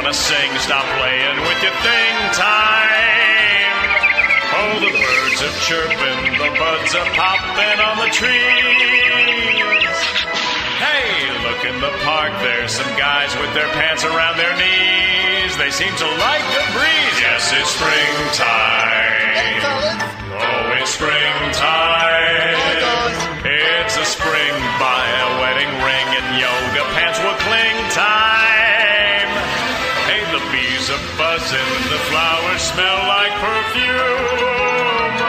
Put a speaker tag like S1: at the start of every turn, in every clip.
S1: gonna sing, stop playing with your thing time. Oh, the birds are chirping, the buds are popping on the trees. Hey, look in the park, there's some guys with their pants around their knees. They seem to like the breeze. Yes, it's springtime. Oh, it's springtime. It's a spring by a wedding ring and yoga pants will cling time. Hey, the bees are buzzing, the flowers smell like perfume.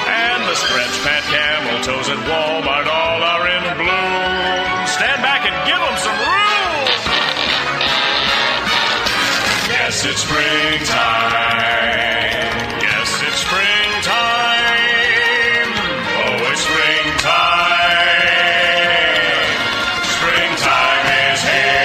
S1: And the stretch pant, camel toes, and Walmart all are in bloom. Stand back and give them some room. Yes, it's springtime. Yes, it's springtime. Oh, it's springtime. Springtime is here.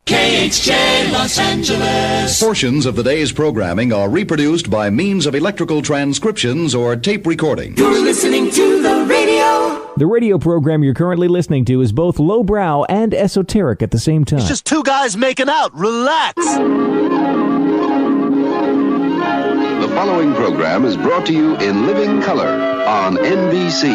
S1: KHJ Los Angeles.
S2: Portions of the day's programming are reproduced by means of electrical transcriptions or tape recording.
S3: You're listening to the radio.
S4: The radio program you're currently listening to is both lowbrow and esoteric at the same time.
S5: It's just two guys making out. Relax.
S6: The following program is brought to you in living color on NBC.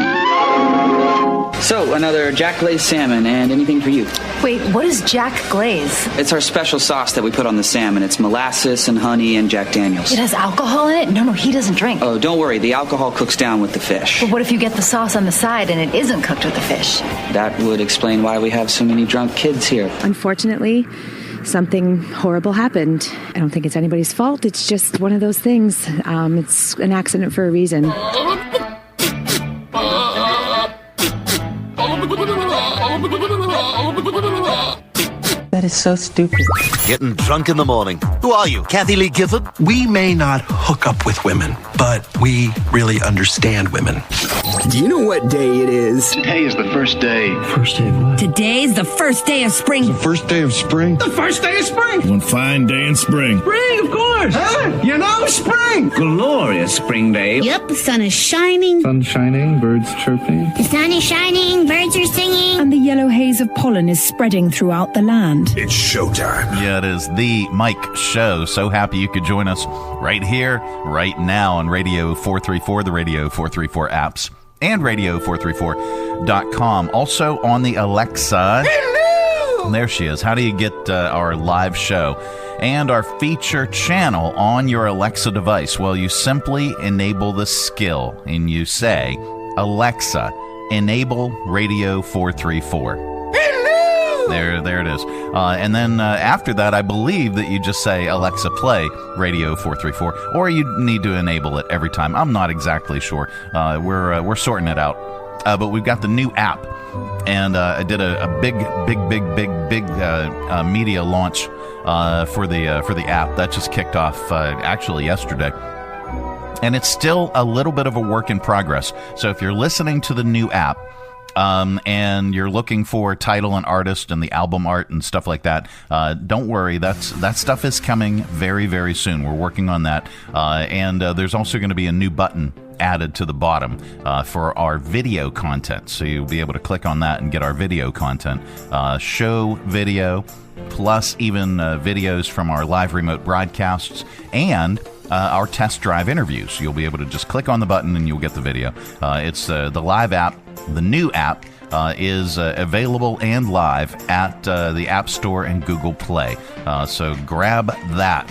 S7: So, another Jack Glaze salmon, and anything for you.
S8: Wait, what is Jack Glaze?
S7: It's our special sauce that we put on the salmon. It's molasses and honey and Jack Daniels.
S8: It has alcohol in it? No, he doesn't drink.
S7: Oh, don't worry. The alcohol cooks down with the fish.
S8: But what if you get the sauce on the side and it isn't cooked with the fish?
S7: That would explain why we have so many drunk kids here.
S9: Unfortunately, something horrible happened. I don't think it's anybody's fault. It's just one of those things. It's an accident for a reason.
S10: That is so stupid.
S5: Getting drunk in the morning. Who are you, Kathy Lee Gifford?
S11: We may not hook up with women, but we really understand women.
S12: Do you know what day it is?
S6: Today is the first day.
S11: First day of what?
S13: Today's the first day of spring.
S14: The first day of spring?
S11: The first day of spring!
S14: One fine day in spring.
S11: Spring, of course! Huh? You know, spring!
S15: Glorious spring day.
S13: Yep, the sun is shining.
S14: Sun shining, birds chirping.
S13: The sun is shining, birds are singing.
S16: And the yellow haze of pollen is spreading throughout the land.
S14: It's showtime.
S17: Yeah, it is the Mike Show. So happy you could join us right here, right now on Radio 434, the Radio 434 apps, and radio434.com. Also on the Alexa. Hello! There she is. How do you get our live show and our feature channel on your Alexa device? Well, you simply enable the skill and you say, Alexa, enable Radio 434. There it is. And then after that, I believe that you just say, Alexa, play Radio 434, or you need to enable it every time. I'm not exactly sure. We're sorting it out. But we've got the new app, and I did a big media launch for the app that just kicked off actually yesterday. And it's still a little bit of a work in progress. So if you're listening to the new app, and you're looking for title and artist and the album art and stuff like that, don't worry. That stuff is coming very, very soon. We're working on that. And there's also going to be a new button added to the bottom for our video content. So you'll be able to click on that and get our video content. Show video, plus even videos from our live remote broadcasts and our test drive interviews. You'll be able to just click on the button and you'll get the video. It's the live app. The new app is available and live at the App Store and Google Play. So grab that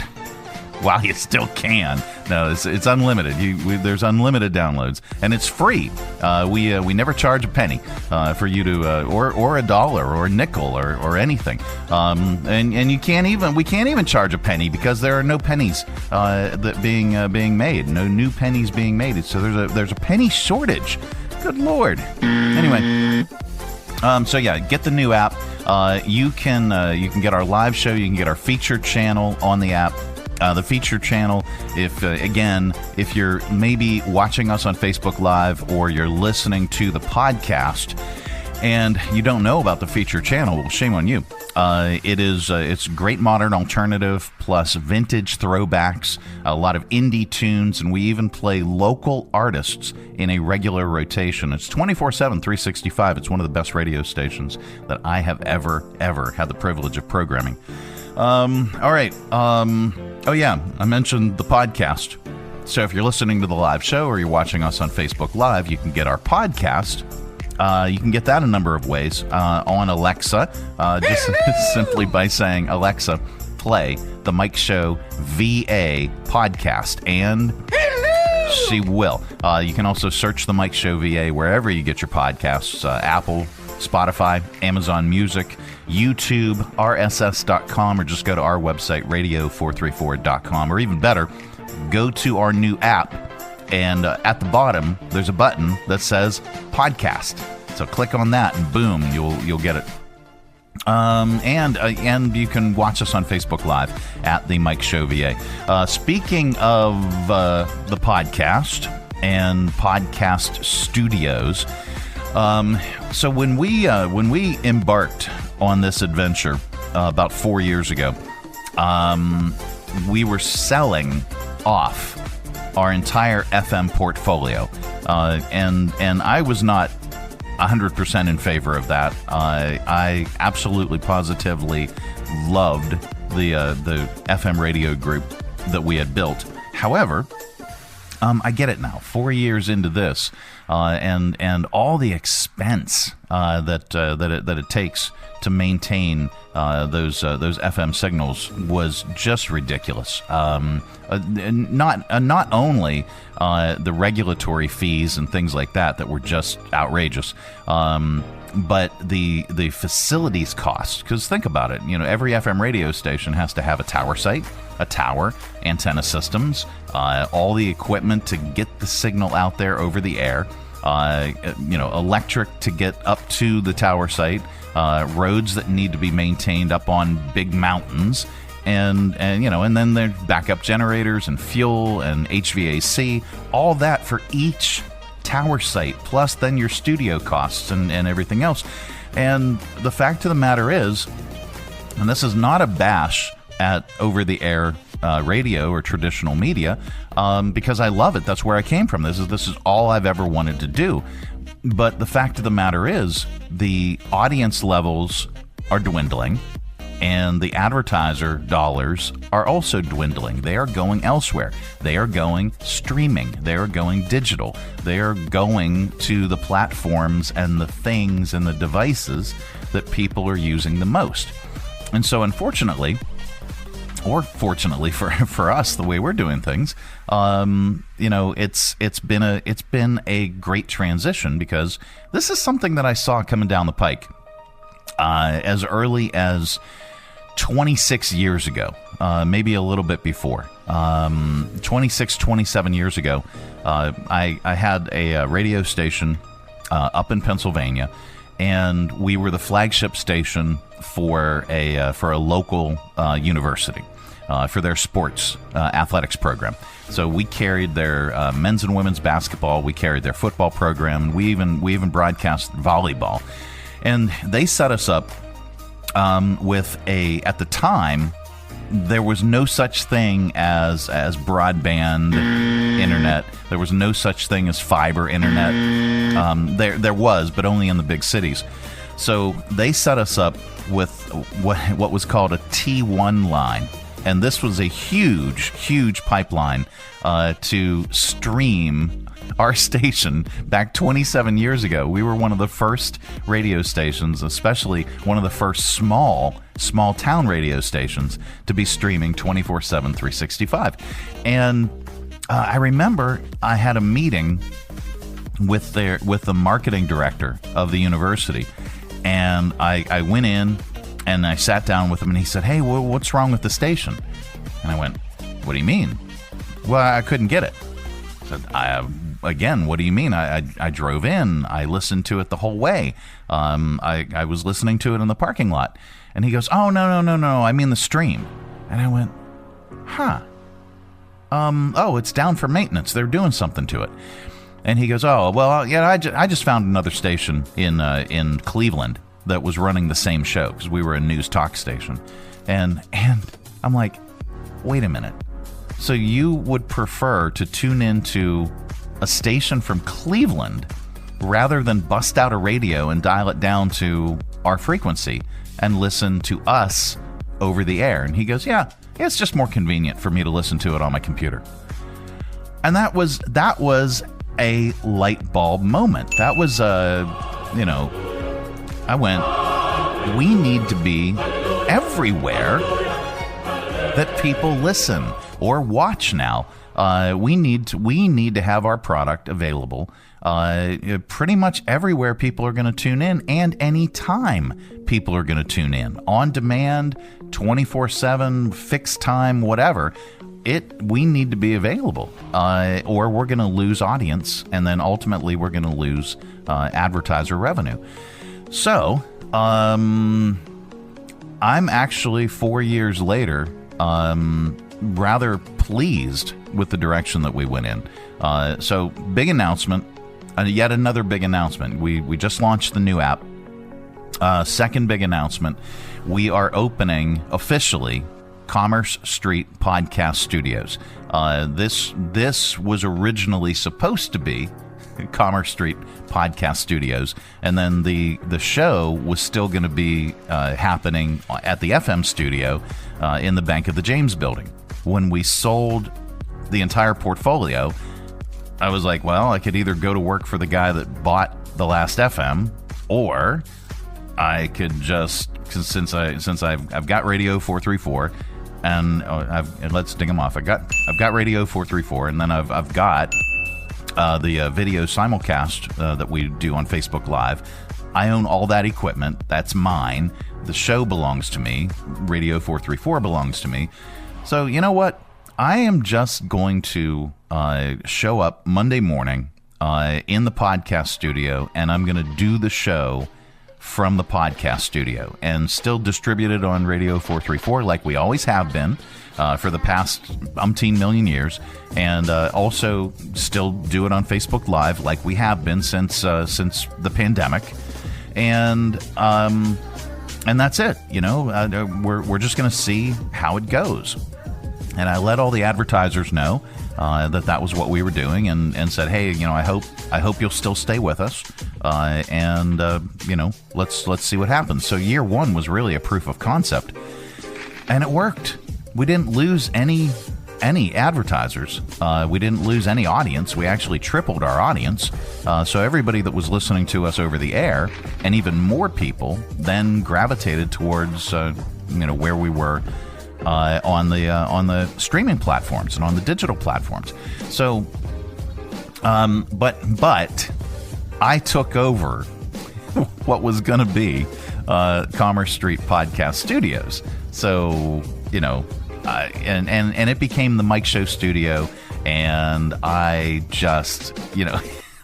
S17: while you still can. No, it's unlimited. There's unlimited downloads, and it's free. We never charge a penny for you to, or a dollar, or a nickel, or anything. And we can't even charge a penny because there are no pennies that being made. No new pennies being made. So there's a penny shortage. Good Lord. Anyway, so yeah, get the new app. You can get our live show. You can get our feature channel on the app. The feature channel, if you're maybe watching us on Facebook Live or you're listening to the podcast, and you don't know about the feature channel, well, shame on you. It's great modern alternative plus vintage throwbacks, a lot of indie tunes, and we even play local artists in a regular rotation. It's 24/7, 365. It's one of the best radio stations that I have ever had the privilege of programming. All right. Oh yeah, I mentioned the podcast. So if you're listening to the live show or you're watching us on Facebook Live, you can get our podcast. You can get that a number of ways on Alexa, just simply by saying, Alexa, play the Mike Show VA podcast, and she will. You can also search the Mike Show VA wherever you get your podcasts, Apple, Spotify, Amazon Music, YouTube, RSS.com, or just go to our website, radio434.com, or even better, go to our new app, and at the bottom, there's a button that says podcast. So click on that, and boom, you'll get it. And you can watch us on Facebook Live at the Mike Show VA. Speaking of the podcast and podcast studios, so when we embarked on this adventure about 4 years ago, we were selling off our entire FM portfolio, and I was not 100% in favor of that. I absolutely positively loved the FM radio group that we had built. However, I get it now. 4 years into this, and all the expense that it takes to maintain those FM signals was just ridiculous. Not only the regulatory fees and things like that were just outrageous, but the facilities costs. Because think about it, every FM radio station has to have a tower site, a tower, antenna systems, all the equipment to get the signal out there over the air, electric to get up to the tower site, roads that need to be maintained up on big mountains, and then there's backup generators and fuel and HVAC, all that for each tower site, plus then your studio costs and everything else. And the fact of the matter is, and this is not a bash at over-the-air radio or traditional media, because I love it. That's where I came from. This is all I've ever wanted to do. But the fact of the matter is, the audience levels are dwindling, and the advertiser dollars are also dwindling. They are going elsewhere. They are going streaming. They are going digital. They are going to the platforms and the things and the devices that people are using the most. And so, unfortunately, or fortunately for us, the way we're doing things, it's been a great transition, because this is something that I saw coming down the pike as early as 26 years ago, maybe a little bit before. 26, 27 years ago, I had a radio station up in Pennsylvania, and we were the flagship station for a local university. For their sports athletics program. So we carried their men's and women's basketball, we carried their football program, we even broadcast volleyball. And they set us up with at the time, there was no such thing as broadband internet. There was no such thing as fiber internet. There was, but only in the big cities. So they set us up with what was called a T1 line. And this was a huge pipeline to stream our station back 27 years ago. We were one of the first radio stations, especially one of the first small town radio stations, to be streaming 24/7, 365. And I remember I had a meeting with the marketing director of the university, and I went in and I sat down with him, and he said, "Hey, what's wrong with the station?" And I went, "What do you mean?" "Well, I couldn't get it." I said, "Again, what do you mean?" I drove in. I listened to it the whole way. I was listening to it in the parking lot. And he goes, "Oh, no, I mean the stream." And I went, "Huh. It's down for maintenance. They're doing something to it." And he goes, oh, well, yeah, I just found another station in Cleveland that was running the same show because we were a news talk station. And I'm like, wait a minute. So you would prefer to tune into a station from Cleveland rather than bust out a radio and dial it down to our frequency and listen to us over the air? And he goes, yeah, it's just more convenient for me to listen to it on my computer. And that was a light bulb moment. That was I went, we need to be everywhere that people listen or watch now. We need to have our product available pretty much everywhere people are going to tune in, and anytime people are going to tune in. On demand, 24/7, fixed time, whatever. We need to be available, or we're going to lose audience, and then ultimately we're going to lose advertiser revenue. So, I'm actually 4 years later rather pleased with the direction that we went in. So, big announcement, yet another big announcement. We just launched the new app. Second big announcement, we are opening officially Commerce Street Podcast Studios. This was originally supposed to be Commerce Street Podcast Studios, and then the show was still going to be happening at the FM studio in the Bank of the James building. When we sold the entire portfolio, I was like, well, I could either go to work for the guy that bought the last FM, or I could just, since I've got Radio 434, and let's ding them off. I've got Radio 434, and then I've got the video simulcast that we do on Facebook Live. I own all that equipment. That's mine. The show belongs to me. Radio 434 belongs to me. So you know what? I am just going to show up Monday morning in the podcast studio, and I'm going to do the show from the podcast studio and still distribute it on Radio 434 like we always have been for the past umpteen million years, and also still do it on Facebook Live like we have been since the pandemic, and that's it. We're just going to see how it goes. And I let all the advertisers know that was what we were doing, and said, hey, I hope you'll still stay with us, and let's see what happens. So year one was really a proof of concept, and it worked. We didn't lose any advertisers. We didn't lose any audience. We actually tripled our audience. So everybody that was listening to us over the air, and even more people, then gravitated towards where we were on the streaming platforms and on the digital platforms. So, but I took over what was going to be Commerce Street Podcast Studios. So, and it became the Mike Show Studio, and I just,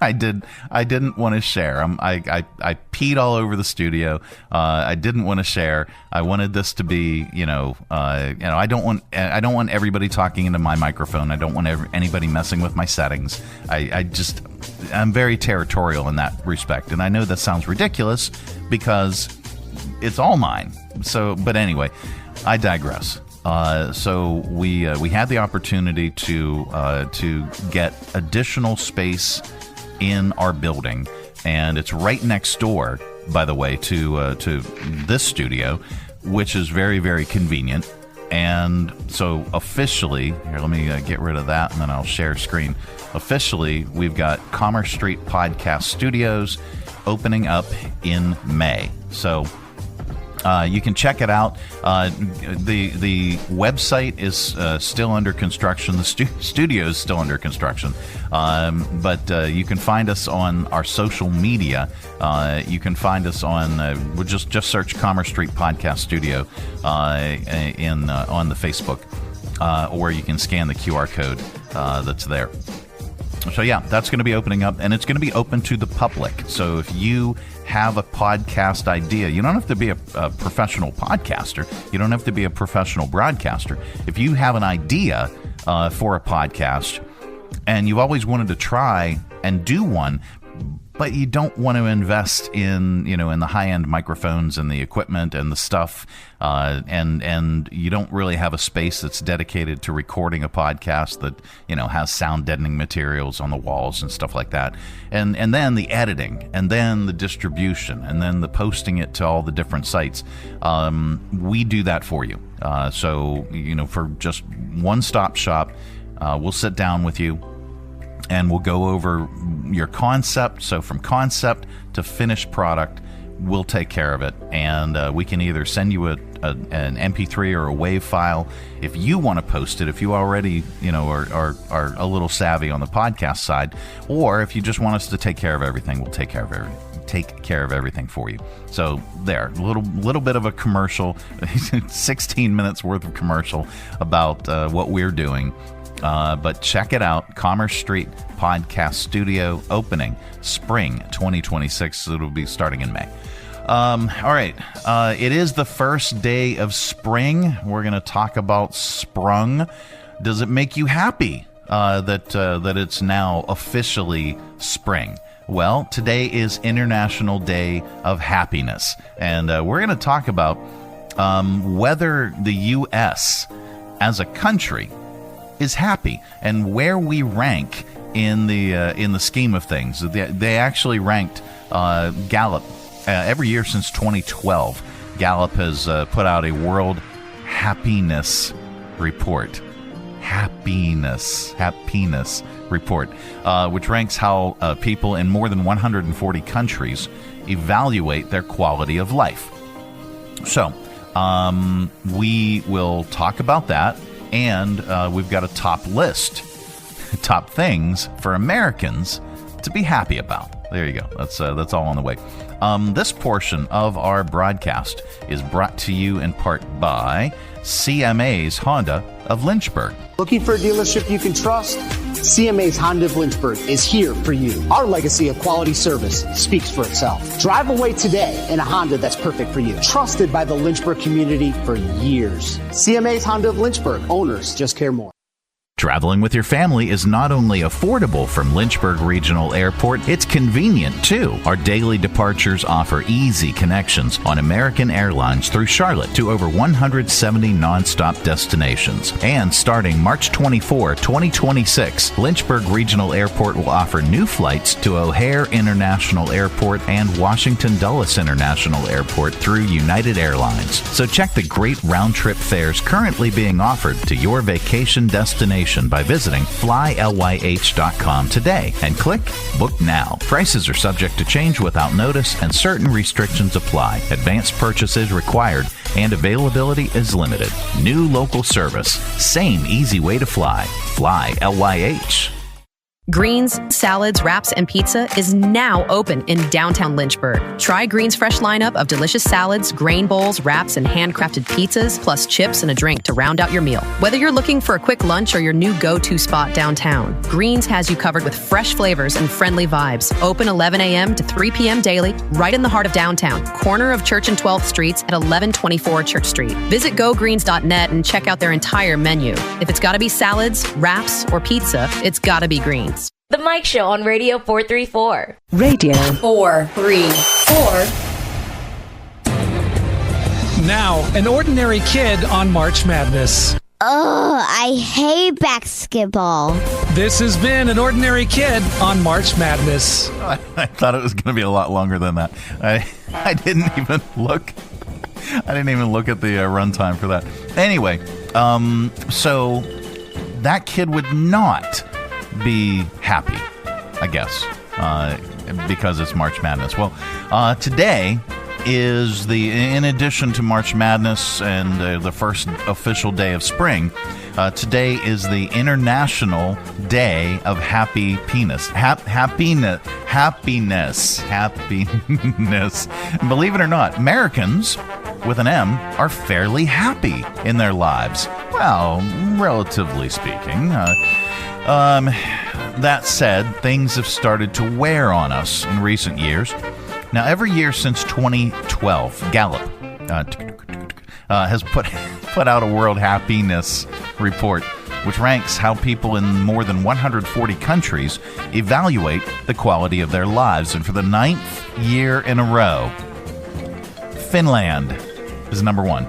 S17: I didn't want to share. I peed all over the studio. I didn't want to share. I wanted this to be, I don't want everybody talking into my microphone. I don't want anybody messing with my settings. I'm very territorial in that respect. And I know that sounds ridiculous because it's all mine. So, but anyway, I digress. So we had the opportunity to get additional space in our building, and it's right next door, by the way, to this studio, which is very, very convenient. And so officially, here, let me get rid of that, and then I'll share screen. Officially, we've got Commerce Street Podcast Studios opening up in May. So you can check it out. The website is still under construction. The studio is still under construction. But you can find us on our social media. You can find us on we'll just search Commerce Street Podcast Studio on the Facebook, or you can scan the QR code that's there. So yeah, that's going to be opening up, and it's going to be open to the public. So if you have a podcast idea, you don't have to be a professional podcaster. You don't have to be a professional broadcaster. If you have an idea for a podcast, and you've always wanted to try and do one, but you don't want to invest in, in the high-end microphones and the equipment and the stuff, and you don't really have a space that's dedicated to recording a podcast that, has sound deadening materials on the walls and stuff like that. And then the editing, and then the distribution, and then the posting it to all the different sites. We do that for you. So, for just one-stop shop, we'll sit down with you, and we'll go over your concept. So from concept to finished product, we'll take care of it. And we can either send you an MP3 or a WAV file if you want to post it, if you already are a little savvy on the podcast side, or if you just want us to take care of everything, we'll take care of everything for you. So there, a little bit of a commercial, 16 minutes worth of commercial about what we're doing. But check it out, Commerce Street Podcast Studio, opening spring 2026. It'll be starting in May. All right. It is the first day of spring. We're going to talk about sprung. Does it make you happy that it's now officially spring? Well, today is International Day of Happiness, and we're going to talk about whether the U.S. as a country is happy and where we rank in the scheme of things. They actually ranked Gallup every year since 2012. Gallup has put out a World Happiness Report. Happiness Report, which ranks how people in more than 140 countries evaluate their quality of life. So we will talk about that. And we've got a top list, top things for Americans to be happy about. There you go. That's all on the way. This portion of our broadcast is brought to you in part by CMA's Honda of Lynchburg.
S18: Looking for a dealership you can trust? CMA's Honda of Lynchburg is here for you. Our legacy of quality service speaks for itself. Drive away today in a Honda that's perfect for you. Trusted by the Lynchburg community for years. CMA's Honda of Lynchburg. Owners just care more.
S17: Traveling with your family is not only affordable from Lynchburg Regional Airport, it's convenient too. Our daily departures offer easy connections on American Airlines through Charlotte to over 170 nonstop destinations. And starting March 24, 2026, Lynchburg Regional Airport will offer new flights to O'Hare International Airport and Washington Dulles International Airport through United Airlines. So check the great round-trip fares currently being offered to your vacation destination by visiting flylyh.com today and click Book Now. Prices are subject to change without notice and certain restrictions apply. Advanced purchase is required and availability is limited. New local service. Same easy way to fly. Fly LYH.
S19: Greens, salads, wraps, and pizza is now open in downtown Lynchburg. Try Greens' fresh lineup of delicious salads, grain bowls, wraps, and handcrafted pizzas, plus chips and a drink to round out your meal. Whether you're looking for a quick lunch or your new go-to spot downtown, Greens has you covered with fresh flavors and friendly vibes. Open 11 a.m. to 3 p.m. daily, right in the heart of downtown, corner of Church and 12th Streets at 1124 Church Street. Visit gogreens.net and check out their entire menu. If it's got to be salads, wraps, or pizza, it's got to be Greens.
S20: The Mike Show on Radio 434.
S16: Radio
S20: 434.
S21: Now, an ordinary kid on March Madness.
S22: Oh, I hate basketball.
S21: This has been an ordinary kid on March Madness.
S17: I thought it was going to be a lot longer than that. I didn't even look. I didn't even look at the runtime for that. Anyway, so that kid would not be happy, I guess, because it's March Madness. Well, today is in addition to March Madness and the first official day of spring, today is the International Day of Happy Penis. Happiness. Believe it or not, Americans with an M are fairly happy in their lives. Well, relatively speaking. That said, things have started to wear on us in recent years. Now, every year since 2012, Gallup has put out a World Happiness Report. which ranks how people in more than 140 countries evaluate the quality of their lives. And for the 9th year in a row, Finland is number 1.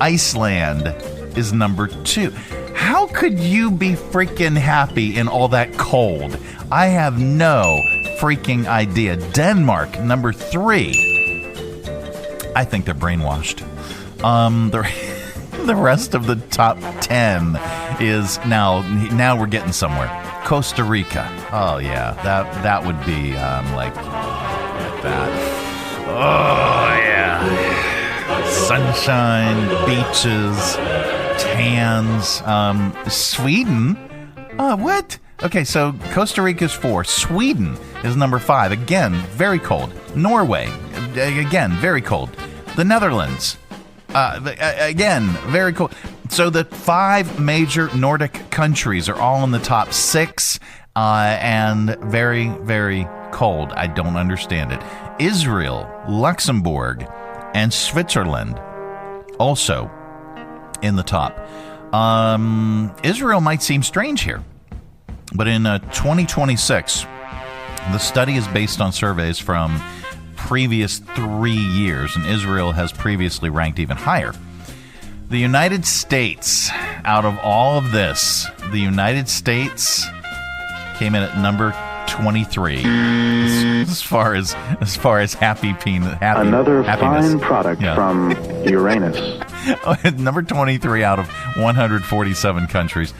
S17: Iceland is number 2. How could you be freaking happy in all that cold? I have no freaking idea. Denmark, number 3. I think they're brainwashed. The rest of the top 10 is now we're getting somewhere. Costa Rica. Oh yeah, that would be like that. Oh yeah, sunshine, beaches, tans. Sweden. What? Okay, so Costa Rica's 4. Sweden is number 5. Again, very cold. Norway, again, very cold. The Netherlands, again, very cold. So the 5 major Nordic countries are all in the top 6 and very, very cold. I don't understand it. Israel, Luxembourg, and Switzerland also in the top. Israel might seem strange here, but in 2026, the study is based on surveys from previous 3 years, and Israel has previously ranked even higher. The United States, out of all of this, the United States came in at number 23 as far as happy
S1: another
S17: happiness.
S1: Fine product from Uranus.
S17: Number 23 out of 147 countries,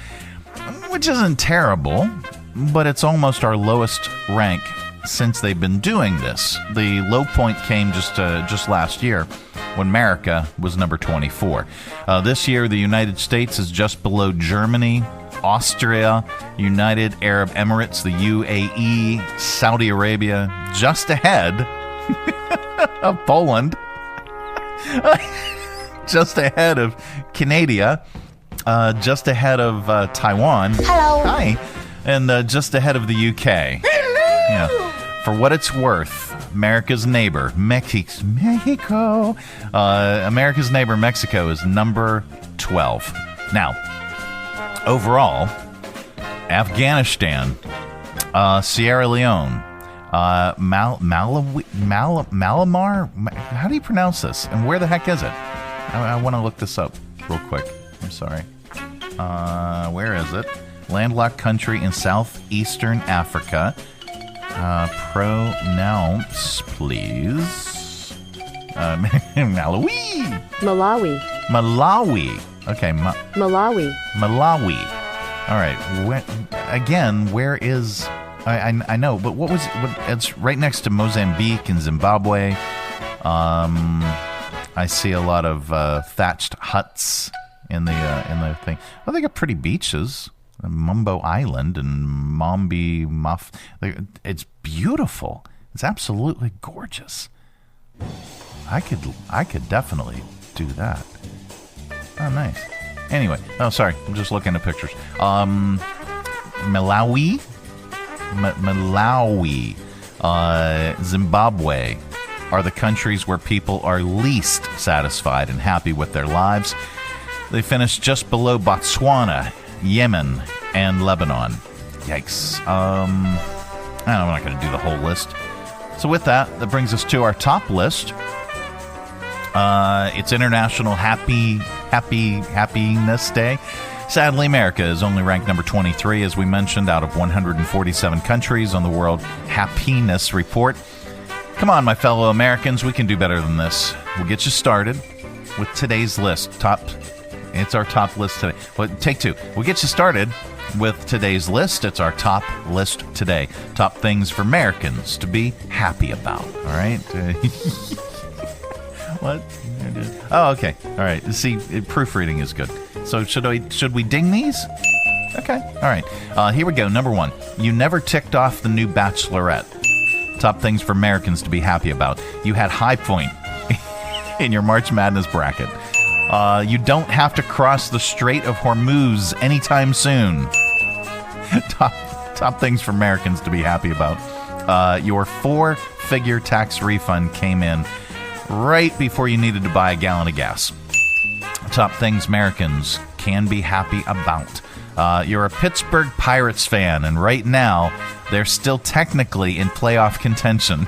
S17: which isn't terrible, but it's almost our lowest rank since they've been doing this. The low point came just last year when America was number 24. This year, the United States is just below Germany, Austria, United Arab Emirates, the UAE, Saudi Arabia, just ahead of Poland, just ahead of Canada, just ahead of Taiwan.
S22: Hello.
S17: Hi. And just ahead of the UK. Hello. Yeah. For what it's worth, America's neighbor, Mexico. America's neighbor, Mexico, is number 12. Now, overall, Afghanistan, Sierra Leone, Malamar. How do you pronounce this? And where the heck is it? I want to look this up real quick. I'm sorry. Where is it? Landlocked country in southeastern Africa. Pronounce, please. Malawi. Okay. Malawi. All right. Where is? I know, but what was? It's right next to Mozambique and Zimbabwe. I see a lot of thatched huts in the thing. Well, they got pretty beaches. Mumbo Island and Muff. It's beautiful. It's absolutely gorgeous. I could definitely do that. Oh, nice. Anyway, sorry. I'm just looking at pictures. Malawi, Zimbabwe are the countries where people are least satisfied and happy with their lives. They finished just below Botswana, Yemen, and Lebanon. Yikes. I'm not going to do the whole list. So with that brings us to our top list. It's International Happiness Day. Sadly, America is only ranked number 23, as we mentioned, out of 147 countries on the World Happiness Report. Come on, my fellow Americans, we can do better than this. We'll get you started with today's list. It's our top list today. Well, take 2. We'll get you started with today's list. It's our top list today. Top things for Americans to be happy about. All right? What? Oh, okay. All right. See, proofreading is good. So should we ding these? Okay. All right. Here we go. Number 1. You never ticked off the new Bachelorette. Top things for Americans to be happy about. You had high point in your March Madness bracket. You don't have to cross the Strait of Hormuz anytime soon. Top things for Americans to be happy about. Your 4-figure tax refund came in right before you needed to buy a gallon of gas. Top things Americans can be happy about. You're a Pittsburgh Pirates fan, and right now, they're still technically in playoff contention.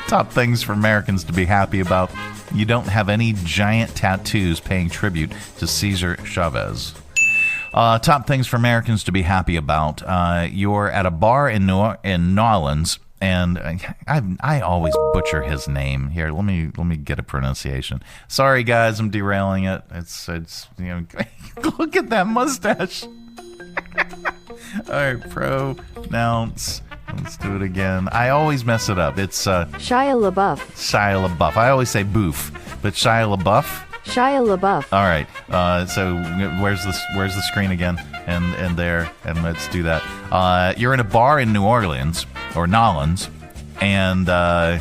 S17: Top things for Americans to be happy about. You don't have any giant tattoos paying tribute to Cesar Chavez. Top things for Americans to be happy about. You're at a bar in New Orleans, and I always butcher his name. Here, let me get a pronunciation. Sorry, guys, I'm derailing it. It's look at that mustache. All right, pronounce. Let's do it again. I always mess it up. It's
S2: Shia LaBeouf.
S17: Shia LaBeouf. I always say boof, but Shia LaBeouf.
S2: Shia LaBeouf.
S17: All right. So where's the screen again? And there. And let's do that. You're in a bar in New Orleans or Nolans, and
S2: Shia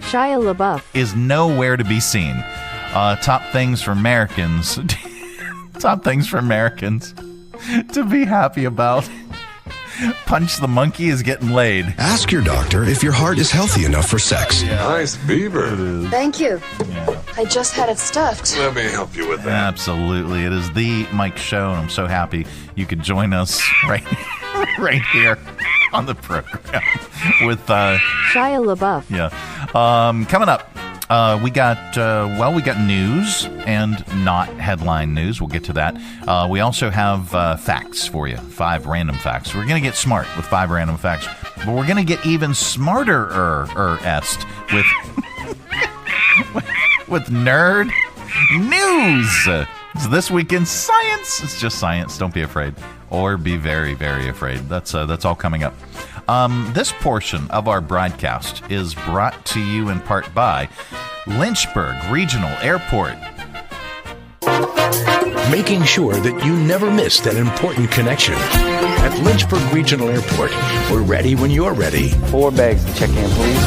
S2: LaBeouf
S17: is nowhere to be seen. Top things for Americans. Top things for Americans to be happy about. Punch the monkey is getting laid.
S3: Ask your doctor if your heart is healthy enough for sex.
S14: Yeah. Nice beaver.
S2: Thank you.
S17: Yeah.
S2: I just had it stuffed.
S14: Let me help you with that.
S17: Absolutely. It is the Mike Show, and I'm so happy you could join us right here on the program with
S2: Shia LaBeouf.
S17: Yeah. Coming up, we got news and not headline news. We'll get to that. We also have facts for you, 5 random facts. We're going to get smart with 5 random facts, but we're going to get even smarter-est with nerd news. It's This Week in Science. It's just science. Don't be afraid, or be very, very afraid. That's all coming up. This portion of our broadcast is brought to you in part by Lynchburg Regional Airport.
S3: Making sure that you never miss that important connection. At Lynchburg Regional Airport, we're ready when you're ready.
S7: 4 bags to check in, please.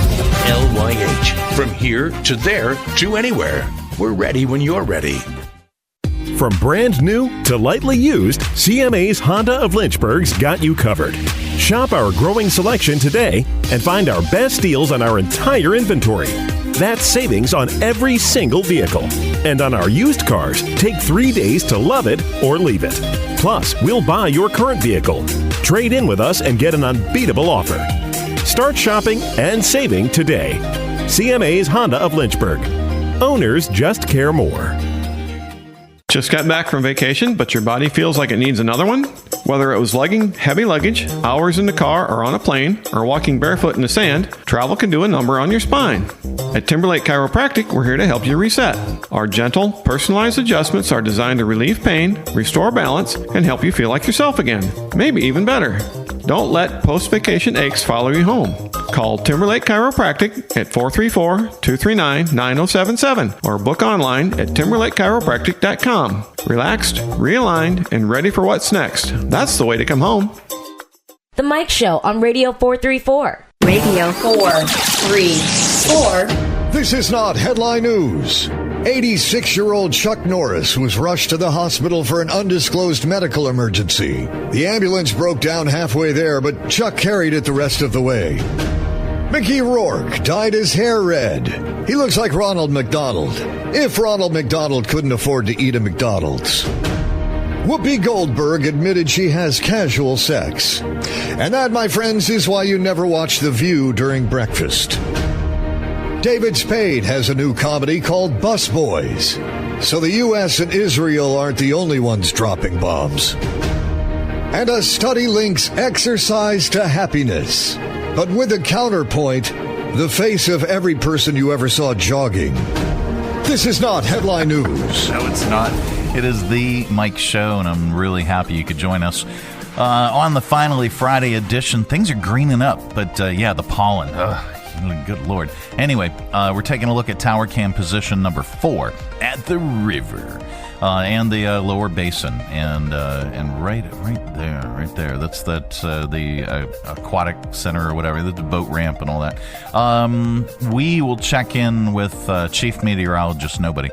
S3: LYH. From here to there to anywhere. We're ready when you're ready.
S23: From brand new to lightly used, CMA's Honda of Lynchburg's got you covered. Shop our growing selection today and find our best deals on our entire inventory. That's savings on every single vehicle. And on our used cars, take 3 days to love it or leave it. Plus, we'll buy your current vehicle. Trade in with us and get an unbeatable offer. Start shopping and saving today. CMA's Honda of Lynchburg. Owners just care more.
S24: Just got back from vacation, but your body feels like it needs another one? Whether it was lugging heavy luggage, hours in the car or on a plane, or walking barefoot in the sand, travel can do a number on your spine. At Timberlake Chiropractic, we're here to help you reset. Our gentle, personalized adjustments are designed to relieve pain, restore balance, and help you feel like yourself again. Maybe even better. Don't let post-vacation aches follow you home. Call Timberlake Chiropractic at 434-239-9077 or book online at timberlakechiropractic.com. Relaxed, realigned, and ready for what's next. That's the way to come home.
S20: The Mike Show on Radio 434.
S13: Radio 434.
S25: This is not headline news. 86-year-old Chuck Norris was rushed to the hospital for an undisclosed medical emergency. The ambulance broke down halfway there, but Chuck carried it the rest of the way. Mickey Rourke dyed his hair red. He looks like Ronald McDonald, if Ronald McDonald couldn't afford to eat a McDonald's. Whoopi Goldberg admitted she has casual sex. And that, my friends, is why you never watch The View during breakfast. David Spade has a new comedy called Bus Boys. So the U.S. and Israel aren't the only ones dropping bombs. And a study links exercise to happiness. But with a counterpoint, the face of every person you ever saw jogging. This is not headline news.
S17: No, it's not. It is the Mike Show, and I'm really happy you could join us. On the Finally Friday edition, things are greening up, but the pollen. Good Lord. Anyway, we're taking a look at tower cam position number 4 at the river and the lower basin, and right there. That's the aquatic center or whatever, the boat ramp and all that. We will check in with Chief Meteorologist Nobody,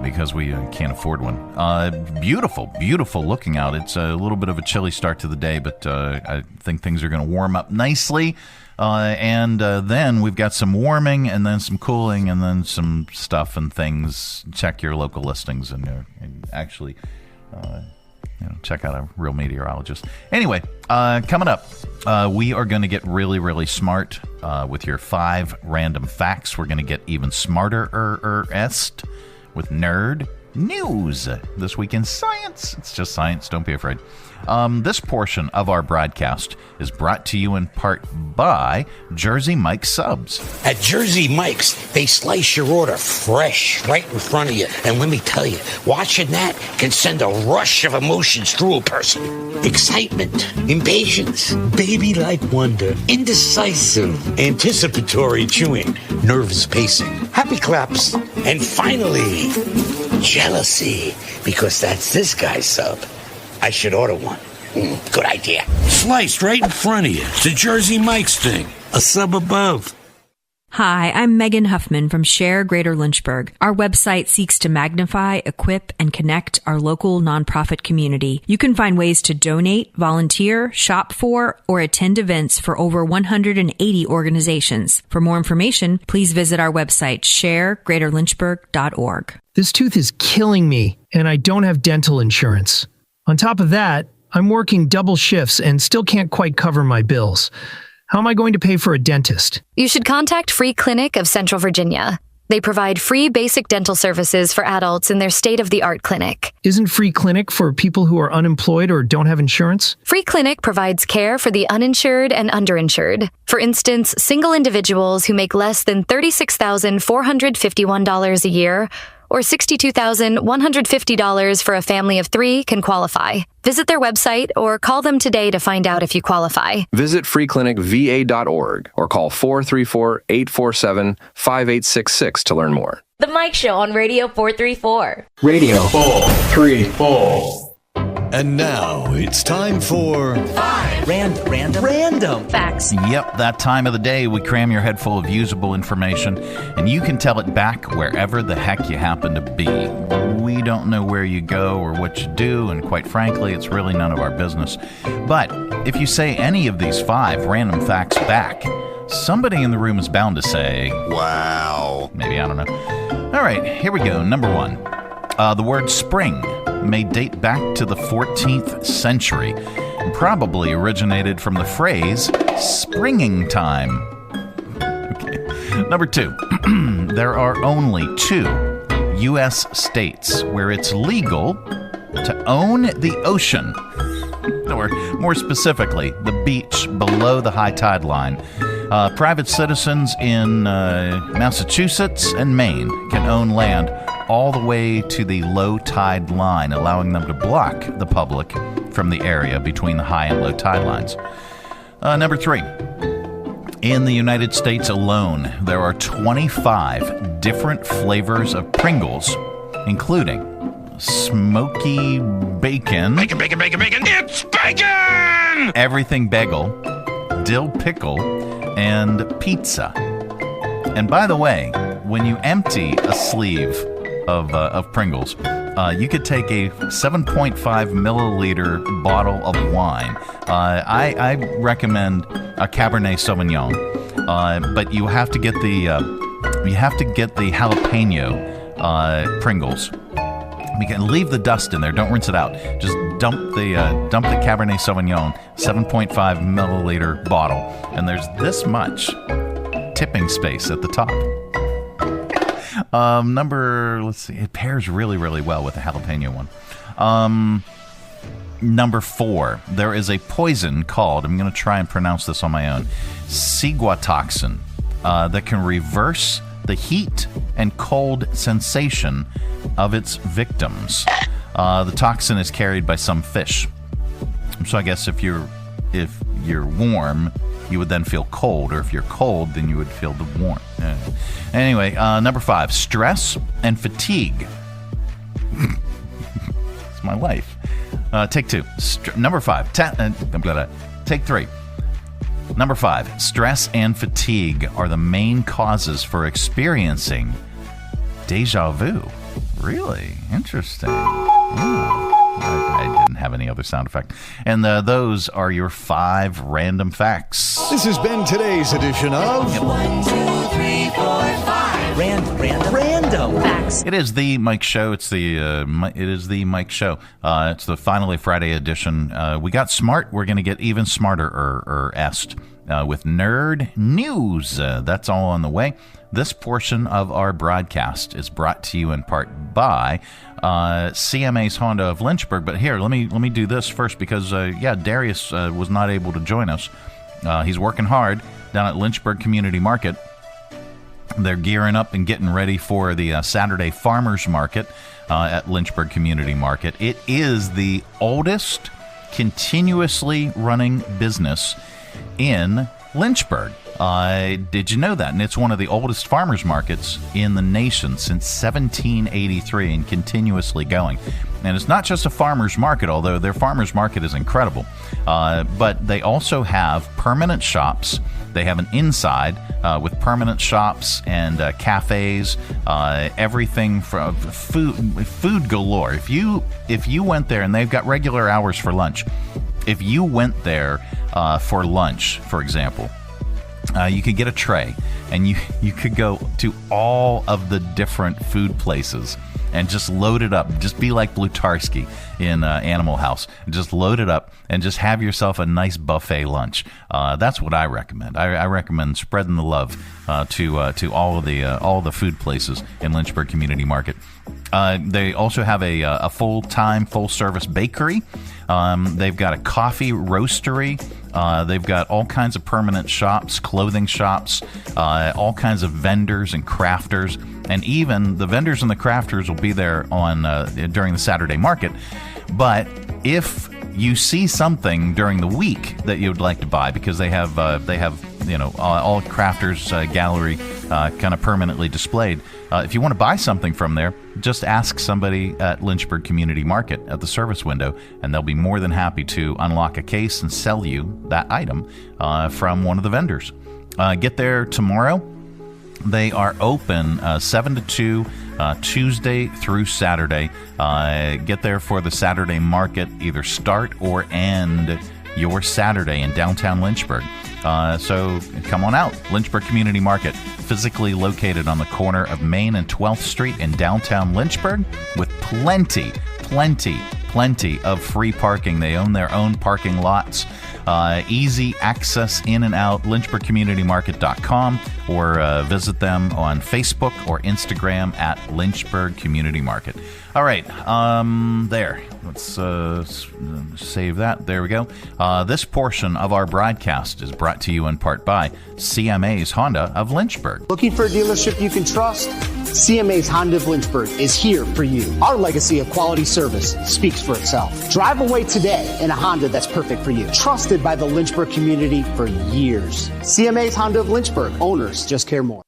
S17: because we can't afford one. Beautiful looking out. It's a little bit of a chilly start to the day, but I think things are going to warm up nicely. And then we've got some warming and then some cooling and then some stuff and things. Check your local listings and actually check out a real meteorologist. Anyway, coming up, we are going to get really, really smart with your 5 random facts. We're going to get even smarter-est with nerd news. This week in science. It's just science. Don't be afraid. This portion of our broadcast is brought to you in part by Jersey Mike's Subs.
S4: At Jersey Mike's, they slice your order fresh right in front of you. And let me tell you, watching that can send a rush of emotions through a person. Excitement, impatience, baby-like wonder, indecisive, anticipatory chewing, nerves pacing, happy claps, and finally, jealousy, because that's this guy's sub. I should order one. Good idea. Sliced right in front of you. It's a Jersey Mike's thing. A sub above.
S5: Hi, I'm Megan Huffman from Share Greater Lynchburg. Our website seeks to magnify, equip, and connect our local nonprofit community. You can find ways to donate, volunteer, shop for, or attend events for over 180 organizations. For more information, please visit our website, sharegreaterlynchburg.org.
S8: This tooth is killing me, and I don't have dental insurance. On top of that, I'm working double shifts and still can't quite cover my bills. How am I going to pay for a dentist?
S9: You should contact Free Clinic of Central Virginia. They provide free basic dental services for adults in their state-of-the-art clinic.
S8: Isn't Free Clinic for people who are unemployed or don't have insurance?
S9: Free Clinic provides care for the uninsured and underinsured. For instance, single individuals who make less than $36,451 a year or $62,150 for a family of 3 can qualify. Visit their website or call them today to find out if you qualify.
S10: Visit freeclinicva.org or call 434-847-5866 to learn more.
S20: The Mike Show on Radio 434.
S26: Radio 434.
S25: And now it's time for
S26: 5 random
S20: facts.
S17: Yep, that time of the day we cram your head full of usable information, and you can tell it back wherever the heck you happen to be. We don't know where you go or what you do, and quite frankly, it's really none of our business. But if you say any of these 5 random facts back, somebody in the room is bound to say, wow. Maybe, I don't know. All right, here we go. Number 1. The word spring may date back to the 14th century and probably originated from the phrase springing time. Okay. Number 2. There are only 2 U.S. states where it's legal to own the ocean, or more specifically, the beach below the high tide line. Private citizens in Massachusetts and Maine can own land all the way to the low tide line, allowing them to block the public from the area between the high and low tide lines. Number 3. In the United States alone, there are 25 different flavors of Pringles, including smoky bacon.
S4: Bacon! It's bacon!
S17: Everything bagel, dill pickle, and pizza. And by the way, when you empty a sleeve of Pringles, you could take a 7.5 milliliter bottle of wine. I recommend a Cabernet Sauvignon, but you have to get the jalapeno Pringles. You can leave the dust in there. Don't rinse it out. Just dump the Cabernet Sauvignon 7.5 milliliter bottle, and there's this much tipping space at the top. Let's see. It pairs really, really well with the jalapeno one. Number 4. There is a poison called, I'm going to try and pronounce this on my own, ciguatoxin, that can reverse the heat and cold sensation of its victims. The toxin is carried by some fish. So I guess if you're warm, you would then feel cold, or if you're cold, then you would feel the warmth. Anyway, number 5, stress and fatigue. It's my life. Take 2. Number 5. Take 3. Number 5, stress and fatigue are the main causes for experiencing deja vu. Really? Interesting. I didn't have any other sound effect. And those are your 5 random facts.
S25: This has been today's edition of
S26: 1, 2, 3, 4, 5 Random.
S2: Facts.
S17: It is the Mike Show. It's the Mike Show. It's the finally Friday edition. We got smart. We're going to get even smarter with nerd news. That's all on the way. This portion of our broadcast is brought to you in part by CMA's Honda of Lynchburg. But here, let me do this first because Darius was not able to join us. He's working hard down at Lynchburg Community Market. They're gearing up and getting ready for the Saturday Farmers Market at Lynchburg Community Market. It is the oldest continuously running business in Lynchburg. Did you know that? And it's one of the oldest farmers markets in the nation since 1783 and continuously going. And it's not just a farmers market, although their farmers market is incredible. But they also have permanent shops. They have an inside with permanent shops and cafes, everything from food galore. If you went there, and they've got regular hours for lunch. If you went there for lunch, for example, you could get a tray, and you could go to all of the different food places and just load it up. Just be like Blutarski in Animal House. Just load it up and just have yourself a nice buffet lunch. That's what I recommend. I recommend spreading the love to all of the food places in Lynchburg Community Market. They also have a full-time, full-service bakery. They've got a coffee roastery. They've got all kinds of permanent shops, clothing shops, all kinds of vendors and crafters. And even the vendors and the crafters will be there during the Saturday market. But if you see something during the week that you would like to buy, because they have all crafters gallery kind of permanently displayed. If you want to buy something from there, just ask somebody at Lynchburg Community Market at the service window, and they'll be more than happy to unlock a case and sell you that item from one of the vendors. Get there tomorrow. They are open 7 to 2, Tuesday through Saturday. Get there for the Saturday market, either start or end your Saturday in downtown Lynchburg. So come on out. Lynchburg Community Market, physically located on the corner of Main and 12th Street in downtown Lynchburg, with plenty of free parking. They own their own parking lots. Easy access in and out, lynchburgcommunitymarket.com, or visit them on Facebook or Instagram at Lynchburg Community Market. All right, there. Let's save that. There we go. This portion of our broadcast is brought to you in part by CMA's Honda of Lynchburg.
S6: Looking for a dealership you can trust? CMA's Honda of Lynchburg is here for you. Our legacy of quality service speaks for itself. Drive away today in a Honda that's perfect for you. Trusted by the Lynchburg community for years. CMA's Honda of Lynchburg. Owners just care more.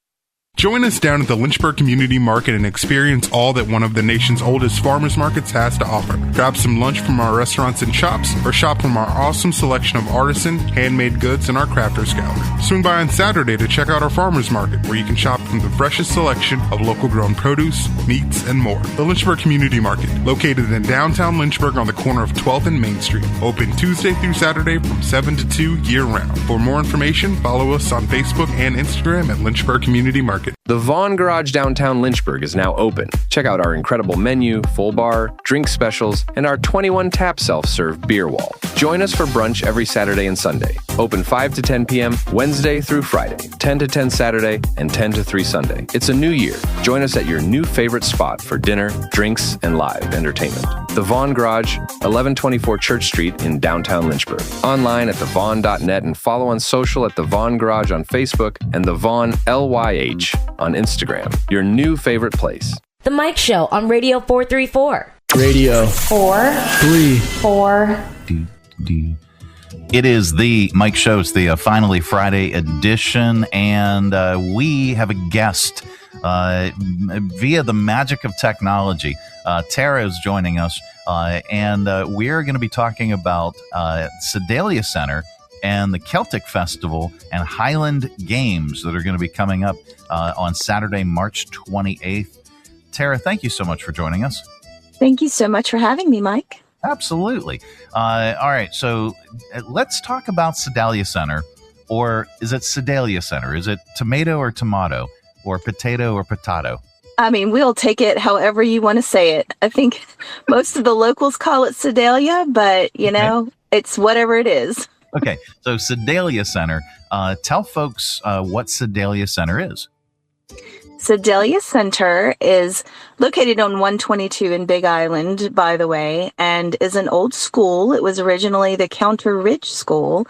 S11: Join us down at the Lynchburg Community Market and experience all that one of the nation's oldest farmers markets has to offer. Grab some lunch from our restaurants and shops, or shop from our awesome selection of artisan, handmade goods in our crafters gallery. Swing by on Saturday to check out our farmers market, where you can shop from the freshest selection of local grown produce, meats, and more. The Lynchburg Community Market, located in downtown Lynchburg on the corner of 12th and Main Street. Open Tuesday through Saturday from 7 to 2 year-round. For more information, follow us on Facebook and Instagram at Lynchburg Community Market.
S10: The Vaughn Garage downtown Lynchburg is now open. Check out our incredible menu, full bar, drink specials, and our 21 tap self-serve beer wall. Join us for brunch every Saturday and Sunday. Open 5 to 10 p.m. Wednesday through Friday, 10 to 10 Saturday, and 10 to 3 Sunday. It's a new year. Join us at your new favorite spot for dinner, drinks, and live entertainment. The Vaughn Garage, 1124 Church Street in downtown Lynchburg. Online at thevaughn.net, and follow on social at The Vaughn Garage on Facebook and The Vaughn LYH on Instagram. Your new favorite place.
S20: The Mike Show on Radio 434.
S8: Radio
S22: 434.
S17: It is the Mike Show. It's the finally Friday edition, and we have a guest via the magic of technology. Tara is joining us, and we're going to be talking about Sedalia Center and the Celtic Festival and Highland Games that are going to be coming up on Saturday, March 28th. Tara, thank you so much for joining us.
S12: Thank you so much for having me, Mike.
S17: Absolutely. All right, so let's talk about Sedalia Center, or is it Sedalia Center? Is it tomato or tomato? or potato or potato?
S12: I mean, we'll take it however you want to say it. I think most of the locals call it Sedalia, but, it's whatever it is.
S17: Okay, so Sedalia Center. Tell folks what Sedalia Center is.
S12: Sedalia Center is located on 122 in Big Island, by the way, and is an old school. It was originally the Counter Ridge School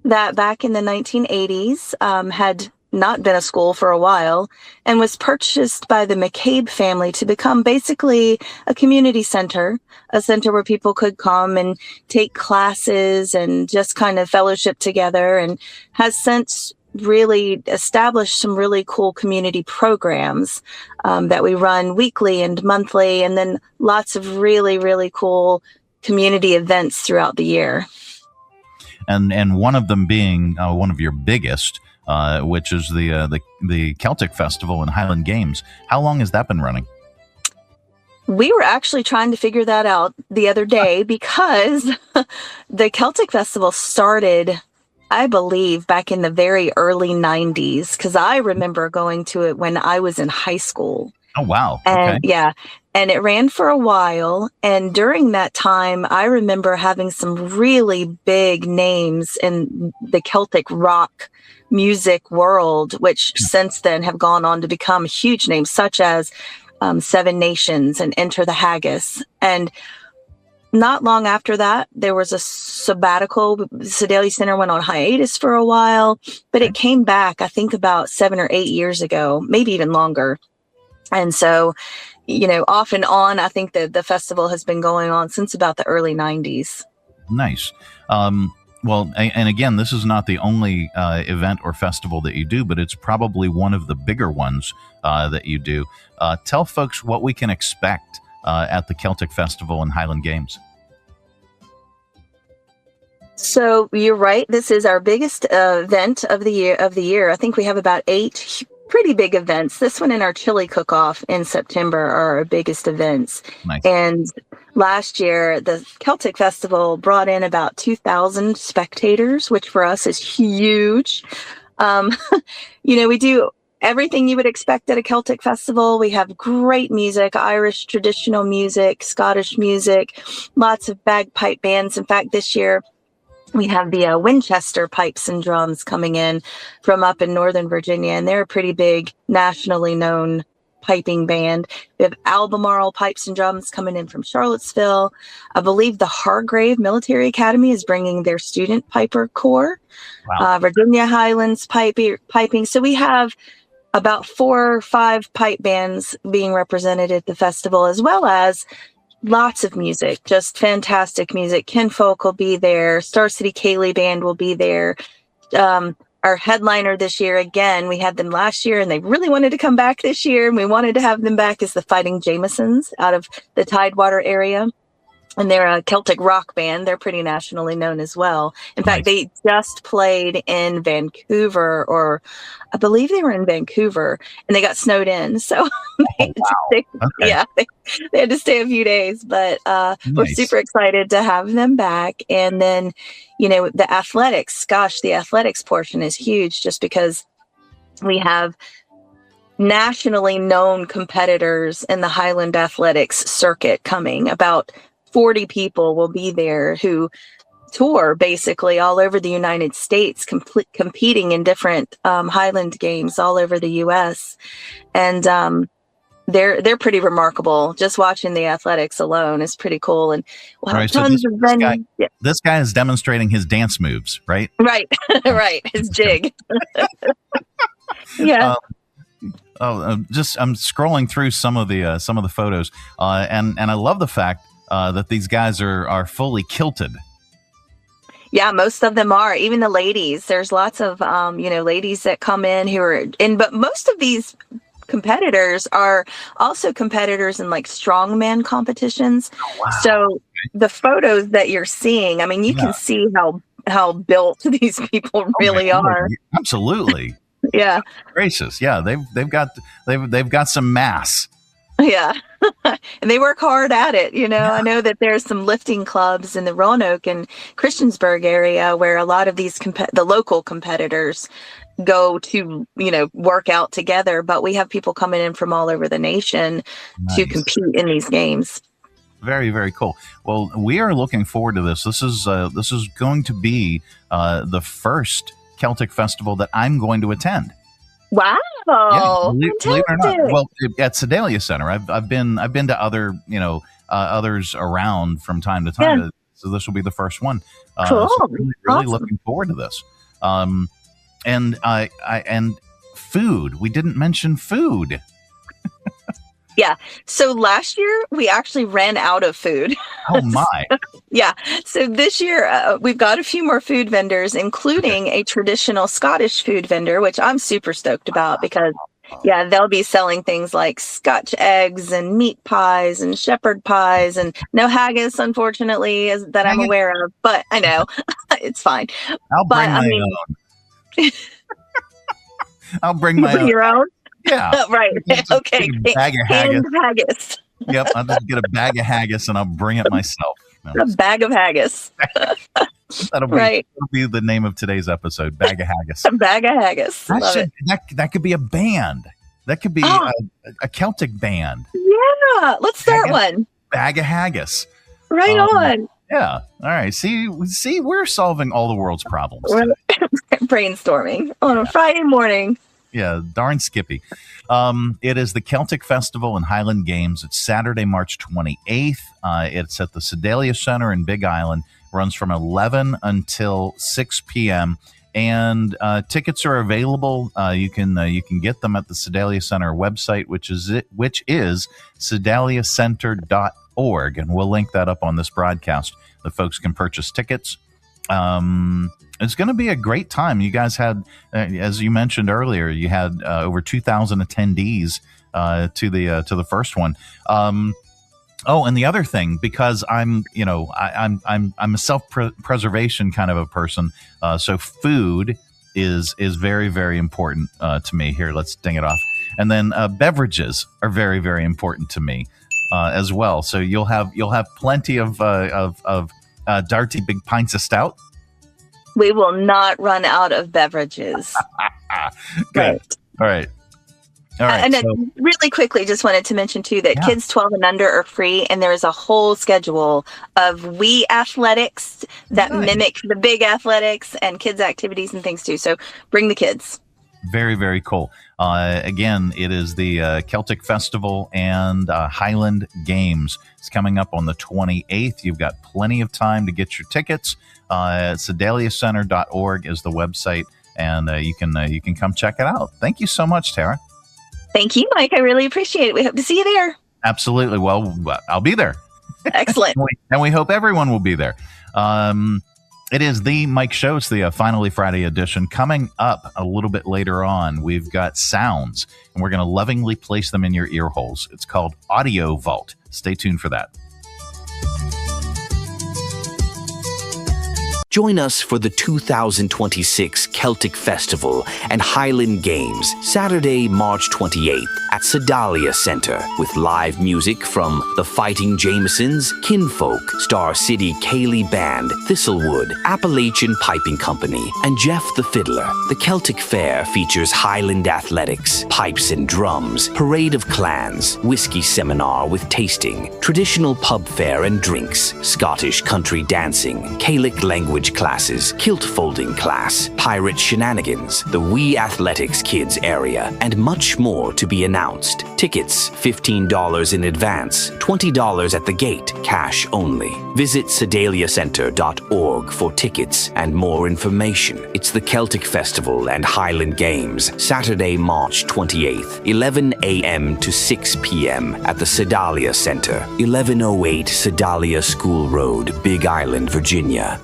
S12: that back in the 1980s had not been a school for a while and was purchased by the McCabe family to become basically a community center, a center where people could come and take classes and just kind of fellowship together, and has since really established some really cool community programs that we run weekly and monthly, and then lots of really, really cool community events throughout the year.
S17: And one of them being one of your biggest, which is the Celtic Festival and Highland Games. How long has that been running?
S12: We were actually trying to figure that out the other day because the Celtic Festival started, I believe, back in the very early 90s, because I remember going to it when I was in high school.
S17: Oh, wow.
S12: And
S17: okay.
S12: yeah, and it ran for a while. And during that time, I remember having some really big names in the Celtic rock music world, which since then have gone on to become huge names, such as Seven Nations and Enter the Haggis. And not long after that, there was a sabbatical. Sedalia Center went on hiatus for a while, but it came back, I think, about 7 or 8 years ago, maybe even longer. And so, off and on, I think that the festival has been going on since about the early 90s.
S17: Nice. Well, and again, this is not the only event or festival that you do, but it's probably one of the bigger ones that you do. Tell folks what we can expect at the Celtic Festival and Highland Games.
S12: So you're right. This is our biggest event of the year. I think we have about 8 pretty big events. This one and our chili cook-off in September are our biggest events.
S17: Nice.
S12: And last year, the Celtic Festival brought in about 2,000 spectators, which for us is huge. We do everything you would expect at a Celtic festival. We have great music, Irish traditional music, Scottish music, lots of bagpipe bands. In fact, this year, we have the Winchester Pipes and Drums coming in from up in Northern Virginia, and they're a pretty big nationally known piping band. We have Albemarle Pipes and Drums coming in from Charlottesville. I believe the Hargrave Military Academy is bringing their student piper corps. Wow. Virginia Highlands piping. So we have about 4 or 5 pipe bands being represented at the festival, as well as lots of music, just fantastic music. Ken Folk will be there. Star City Ceilidh Band will be there. Our headliner this year, again, we had them last year and they really wanted to come back this year, and we wanted to have them back as the Fighting Jamesons out of the Tidewater area. And they're a Celtic rock band. They're pretty nationally known as well. In fact, they just played in Vancouver, or I believe they were in Vancouver, and they got snowed in. So they had to stay a few days. But we're super excited to have them back. And then, the athletics, the athletics portion is huge, just because we have nationally known competitors in the Highland athletics circuit coming. About 40 people will be there who tour basically all over the United States, competing in different Highland Games all over the U.S. And they're pretty remarkable. Just watching the athletics alone is pretty cool. And we'll have tons of venues.
S17: This guy is demonstrating his dance moves, right?
S12: Right, right. His jig. Yeah.
S17: I'm scrolling through some of the photos, and I love the fact that these guys are fully kilted.
S12: Yeah, most of them are. Even the ladies. There's lots of ladies that come in who are in, but most of these competitors are also competitors in like strongman competitions. Oh, wow. So the photos that you're seeing, I mean, you can see how built these people really are.
S17: Absolutely.
S12: Yeah.
S17: Gracious. Yeah, they've got some mass.
S12: Yeah. And they work hard at it. I know that there's some lifting clubs in the Roanoke and Christiansburg area where a lot of these the local competitors go to, work out together, but we have people coming in from all over the nation to compete in these games.
S17: Very, very cool. Well, we are looking forward to this. This is going to be the first Celtic Festival that I'm going to attend.
S12: Wow!
S17: Yeah, believe it or not. Well, at Sedalia Center, I've been to other others around from time to time. Yeah. So this will be the first one.
S12: Cool.
S17: So really awesome. Looking forward to this. And food. We didn't mention food.
S12: Yeah. So last year we actually ran out of food.
S17: Oh my.
S12: Yeah. So this year we've got a few more food vendors, including a traditional Scottish food vendor, which I'm super stoked about because they'll be selling things like Scotch eggs and meat pies and shepherd pies and no haggis, unfortunately, that I'm aware of, but I know it's fine.
S17: I'll bring my own. I'll bring my own.
S12: Your own?
S17: Yeah.
S12: Right. Okay.
S17: Bag of haggis.
S12: Haggis.
S17: Yep. I'll just get a bag of haggis and I'll bring it myself.
S12: A bag of haggis.
S17: That'll be the name of today's episode. Bag of haggis.
S12: A bag of haggis.
S17: That could be a band. That could be a Celtic band.
S12: Yeah. Let's start one.
S17: Bag of haggis.
S12: Right on.
S17: Yeah. All right. See, we're solving all the world's problems.
S12: We're brainstorming on a Friday morning.
S17: Yeah, darn Skippy. It is the Celtic Festival and Highland Games. It's Saturday, March 28th. It's at the Sedalia Center in Big Island. Runs from 11 until 6 p.m. And tickets are available. You can get them at the Sedalia Center website, which is sedaliacenter.org, and we'll link that up on this broadcast. The folks can purchase tickets. It's going to be a great time. You guys had, as you mentioned earlier, you had over 2,000 attendees to the first one. And the other thing, because I'm a self-preservation kind of a person, so food is very, very important to me. Here, let's ding it off. And then beverages are very, very important to me as well. So you'll have plenty of Darty big pints of stout.
S12: We will not run out of beverages.
S17: Good. All right.
S12: And then really quickly, just wanted to mention too that kids 12 and under are free, and there is a whole schedule of wee athletics that mimic the big athletics and kids activities and things too. So bring the kids.
S17: Very, very cool. Again, it is the Celtic Festival and Highland Games. It's coming up on the 28th. You've got plenty of time to get your tickets. Sedaliacenter.org is the website, and you can come check it out. Thank you so much, Tara.
S12: Thank you, Mike. I really appreciate it. We hope to see you there.
S17: Absolutely. Well, I'll be there.
S12: Excellent.
S17: And we hope everyone will be there. It is the Mike Show. It's the Finally Friday edition. Coming up a little bit later on, we've got sounds, and we're going to lovingly place them in your ear holes. It's called Audio Vault. Stay tuned for that.
S1: Join us for the 2026 Celtic Festival and Highland Games, Saturday, March 28th at Sedalia Center, with live music from The Fighting Jamesons, Kinfolk, Star City Cayley Band, Thistlewood, Appalachian Piping Company, and Jeff the Fiddler. The Celtic Fair features Highland athletics, pipes and drums, parade of clans, whiskey seminar with tasting, traditional pub fare and drinks, Scottish country dancing, Gaelic language classes, kilt folding class, pirate shenanigans, the Wee Athletics Kids area, and much more to be announced. Tickets $15 in advance, $20 at the gate, cash only. Visit sedaliacenter.org for tickets and more information. It's the Celtic Festival and Highland Games, Saturday, March 28th, 11 a.m. to 6 p.m. at the Sedalia Center, 1108 Sedalia School Road, Big Island, Virginia.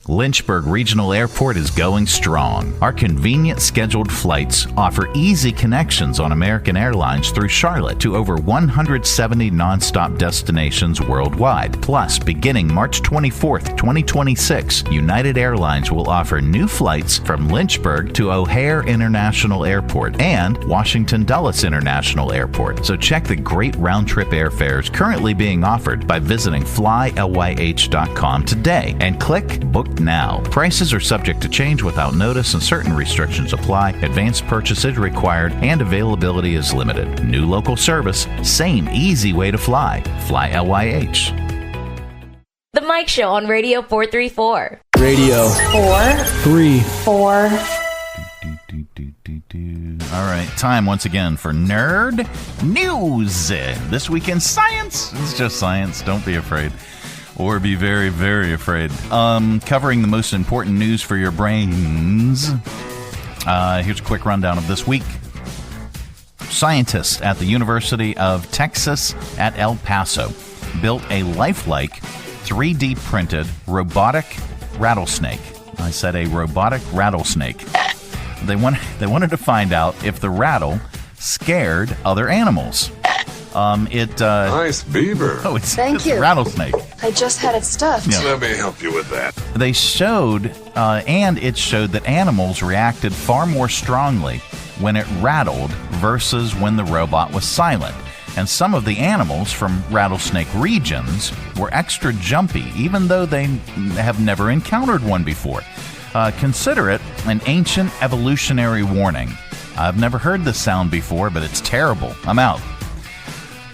S17: Lynchburg Regional Airport is going strong. Our convenient scheduled flights offer easy connections on American Airlines through Charlotte to over 170 nonstop destinations worldwide. Plus, beginning March 24th, 2026, United Airlines will offer new flights from Lynchburg to O'Hare International Airport and Washington Dulles International Airport. So check the great round-trip airfares currently being offered by visiting flylyh.com today and click Book now. Prices are subject to change without notice and certain restrictions apply. Advanced purchase is required and availability is limited. New local service, same easy way to fly. Fly LYH.
S20: The Mike Show on Radio 434.
S26: Radio 434.
S17: All right, time once again for Nerd News. This week in science. It's just science. Don't be afraid. Or be very, very afraid. Covering the most important news for your brains. Here's a quick rundown of this week. Scientists at the University of Texas at El Paso built a lifelike 3D printed robotic rattlesnake. I said a robotic rattlesnake. They wanted to find out if the rattle scared other animals.
S14: Nice beaver.
S17: Oh, it's
S2: Thank you.
S17: a rattlesnake.
S2: I just had it stuffed.
S17: Yeah.
S14: Let me help you with that.
S17: They showed, and it showed that animals reacted far more strongly when it rattled versus when the robot was silent. And some of the animals from rattlesnake regions were extra jumpy, even though they have never encountered one before. Consider it an ancient evolutionary warning. I've never heard this sound before, but it's terrible. I'm out.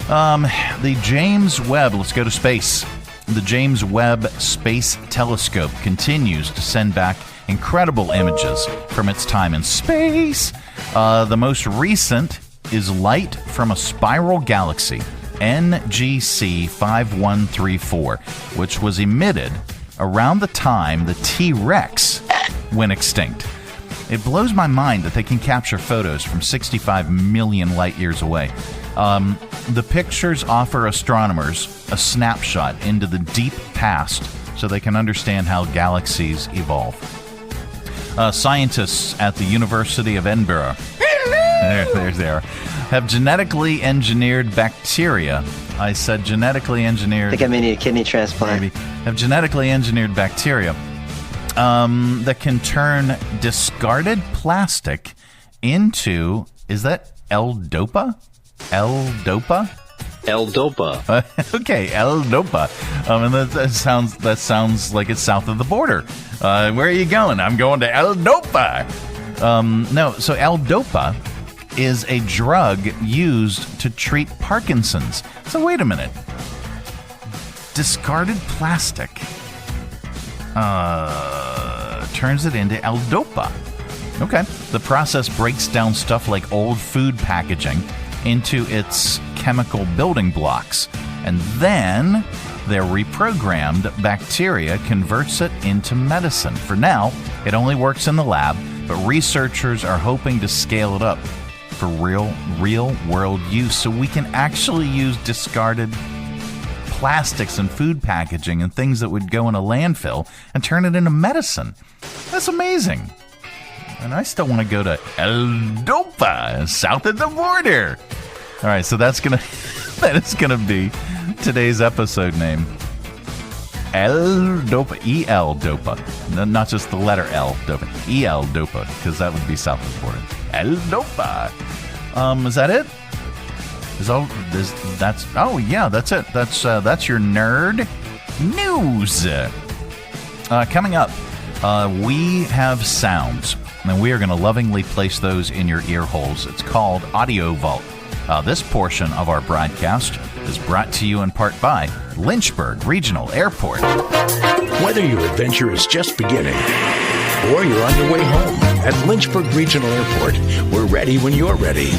S17: The James Webb, let's go to space. The James Webb Space Telescope continues to send back incredible images from its time in space. The most recent is light from a spiral galaxy, NGC 5134, which was emitted around the time the T-Rex went extinct. It blows my mind that they can capture photos from 65 million light years away. The pictures offer astronomers a snapshot into the deep past so they can understand how galaxies evolve. Scientists at the University of Edinburgh have genetically engineered bacteria. I said genetically engineered.
S15: I think I may need a kidney transplant.
S17: Maybe. Have genetically engineered bacteria that can turn discarded plastic into, is that L-Dopa? L-Dopa?
S15: L-Dopa.
S17: Okay, L-Dopa. And that sounds like it's south of the border. Where are you going? I'm going to L-Dopa. No, so L-Dopa is a drug used to treat Parkinson's. So wait a minute. Discarded plastic turns it into L-Dopa. Okay. The process breaks down stuff like old food packaging into its chemical building blocks. And then their reprogrammed bacteria converts it into medicine. For now, it only works in the lab, but researchers are hoping to scale it up for real world use so we can actually use discarded plastics and food packaging and things that would go in a landfill and turn it into medicine. That's amazing. And I still want to go to L-Dopa, south of the border. All right, so that is gonna be today's episode name. L-Dopa, E-L-Dopa. Not just the letter L, Dopa. E-L-Dopa, because that would be south of the border. L-Dopa. Is that it? That's it. That's your nerd news. Coming up, we have sounds, and we are going to lovingly place those in your ear holes. It's called Audio Vault. This portion of our broadcast is brought to you in part by Lynchburg Regional Airport.
S3: Whether your adventure is just beginning or you're on your way home, at Lynchburg Regional Airport, we're ready when you're ready.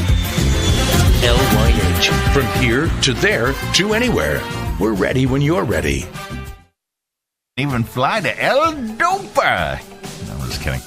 S3: LYH. From here to there to anywhere. We're ready when you're ready.
S17: Even fly to L-Dopa. No, I'm just kidding.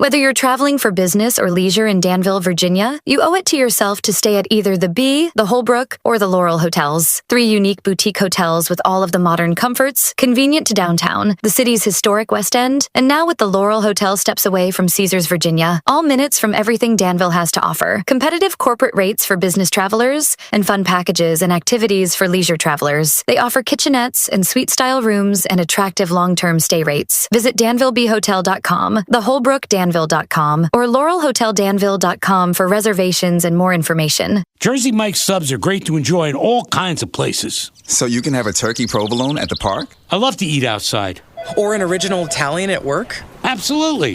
S9: Whether you're traveling for business or leisure in Danville, Virginia, you owe it to yourself to stay at either the Bee, the Holbrook, or the Laurel hotels. 3 unique boutique hotels with all of the modern comforts, convenient to downtown, the city's historic West End, and now with the Laurel Hotel steps away from Caesars, Virginia. All minutes from everything Danville has to offer. Competitive corporate rates for business travelers, and fun packages and activities for leisure travelers. They offer kitchenettes and suite-style rooms and attractive long-term stay rates. Visit DanvilleBeeHotel.com. The Holbrook Danville JerseyMike'sDanville.com or LaurelHotelDanville.com for reservations and more information.
S7: Jersey Mike's subs are great to enjoy in all kinds of places.
S16: So you can have a turkey provolone at the park?
S7: I love to eat outside.
S18: Or an original Italian at work?
S7: Absolutely.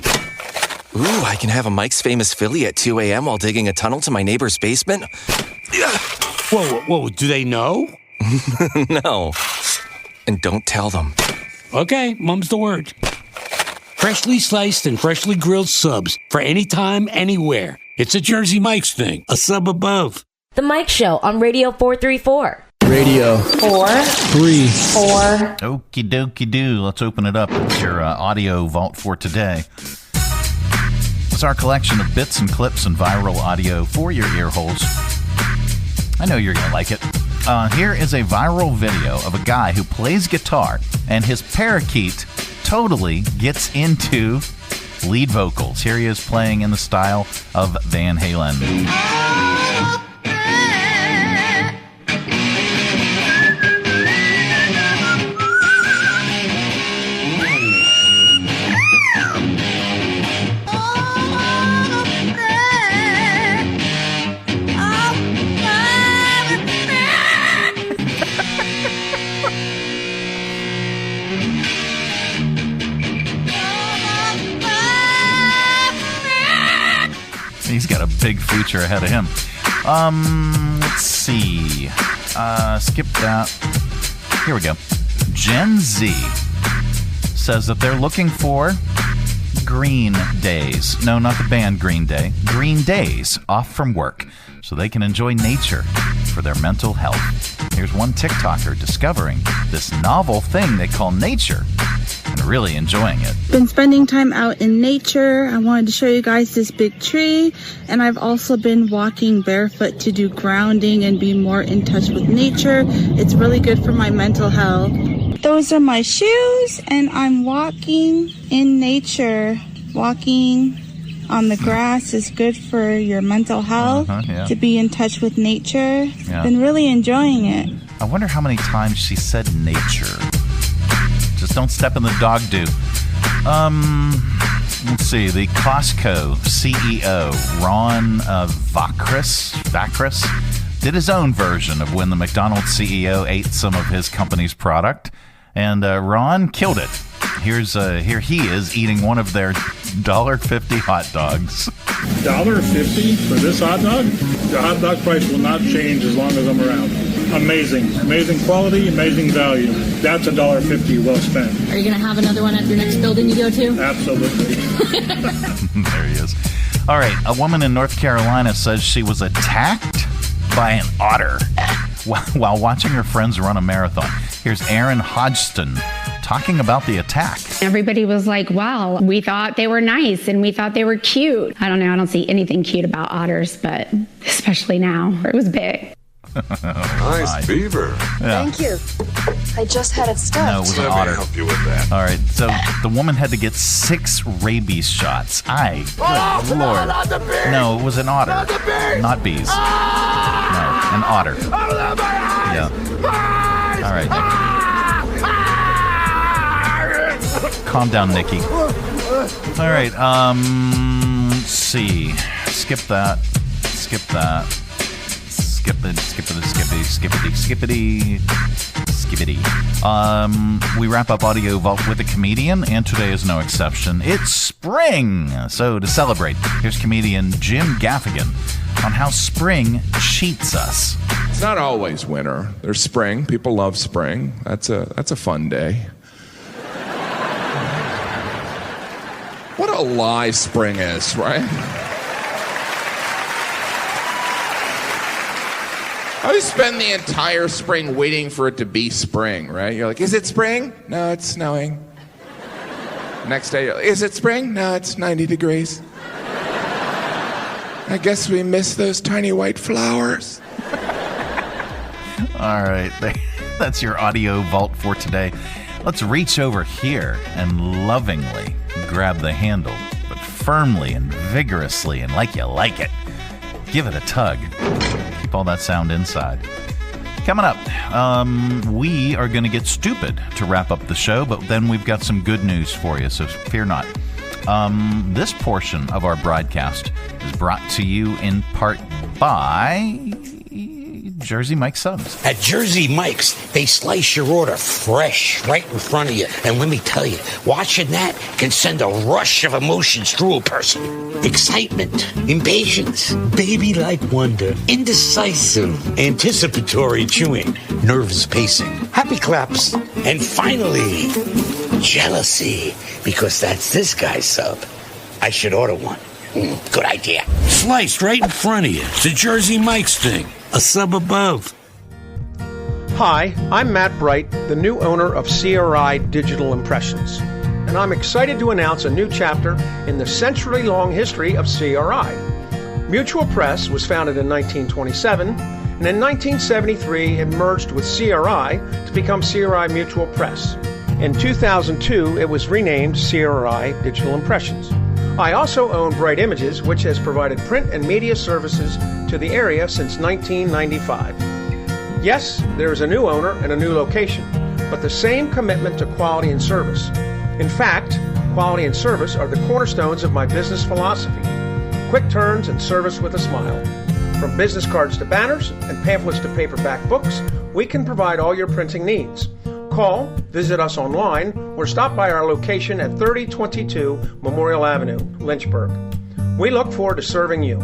S18: Ooh, I can have a Mike's Famous Philly at 2 a.m. while digging a tunnel to my neighbor's basement?
S7: Whoa, do they know?
S18: No. And don't tell them.
S7: Okay, mum's the word. Freshly sliced and freshly grilled subs for any time, anywhere. It's a Jersey Mike's thing. A sub above.
S20: The Mike Show on Radio 434.
S26: Radio
S22: 434.
S17: Okie dokie do. Let's open it up. It's your audio vault for today. It's our collection of bits and clips and viral audio for your ear holes. I know you're going to like it. Here is a viral video of a guy who plays guitar, and his parakeet totally gets into lead vocals. Here he is playing in the style of Van Halen. He's got a big future ahead of him. Let's see. Skip that. Here we go. Gen Z says that they're looking for green days. No, not the band Green Day. Green days off from work so they can enjoy nature for their mental health. Here's one TikToker discovering this novel thing they call nature and really enjoying it.
S19: Been spending time out in nature. I wanted to show you guys this big tree, and I've also been walking barefoot to do grounding and be more in touch with nature. It's really good for my mental health. Those are my shoes, and I'm walking in nature. Walking on the grass is good for your mental health, to be in touch with nature. Been really enjoying it.
S17: I wonder how many times she said nature. Just don't step in the dog do. Let's see. The Costco CEO, Ron Vacris, did his own version of when the McDonald's CEO ate some of his company's product, and Ron killed it. Here he is eating one of their $1.50 hot dogs.
S21: $1.50 for this hot dog? The hot dog price will not change as long as I'm around. Amazing quality, amazing value. That's $1.50 well spent.
S23: Are you going to have another one at your next building you go to?
S21: Absolutely.
S17: There he is. All right, a woman in North Carolina says she was attacked by an otter while watching her friends run a marathon. Here's Erin Hodgson talking about the attack.
S27: Everybody was like, wow, we thought they were nice and we thought they were cute. I don't know. I don't see anything cute about otters, but especially now. It was big.
S14: Nice beaver.
S17: Yeah.
S2: Thank you. I just had it stuffed.
S17: No, it was an
S14: Let
S17: otter.
S14: me help you with that.
S17: All right, so the woman had to get 6 rabies shots. Good Lord. No, it was an otter. Not bees. No, an otter. Yeah. All right, Nikki. Calm down, Nikki. All right, let's see. Skip that. Skippity. We wrap up Audio Vault with a comedian, and today is no exception. It's spring! So to celebrate, here's comedian Jim Gaffigan on how spring cheats us.
S28: It's not always winter. There's spring. People love spring. That's a fun day. What a lie spring is, right? I spend the entire spring waiting for it to be spring, right? You're like, is it spring? No, it's snowing. Next day, you're like, is it spring? No, it's 90 degrees. I guess we miss those tiny white flowers.
S17: All right, that's your Audio Vault for today. Let's reach over here and lovingly grab the handle, but firmly and vigorously and like you like it. Give it a tug. Keep all that sound inside. Coming up, we are going to get stupid to wrap up the show, but then we've got some good news for you, so fear not. This portion of our broadcast is brought to you in part by Jersey Mike's Subs.
S7: At Jersey Mike's, they slice your order fresh right in front of you. And let me tell you, watching that can send a rush of emotions through a person. Excitement, impatience, baby-like wonder, indecisive, anticipatory chewing, nerves pacing, happy claps, and finally, jealousy, because that's this guy's sub. I should order one. Good idea. Sliced right in front of you. It's a Jersey Mike's thing. A sub above.
S4: Hi, I'm Matt Bright, the new owner of CRI Digital Impressions. And I'm excited to announce a new chapter in the century-long history of CRI. Mutual Press was founded in 1927, and in 1973 it merged with CRI to become CRI Mutual Press. In 2002, it was renamed CRI Digital Impressions. I also own Bright Images, which has provided print and media services to the area since 1995. Yes, there is a new owner and a new location, but the same commitment to quality and service. In fact, quality and service are the cornerstones of my business philosophy. Quick turns and service with a smile. From business cards to banners and pamphlets to paperback books, we can provide all your printing needs. Call, visit us online, or stop by our location at 3022 Memorial Avenue, Lynchburg. We look forward to serving you.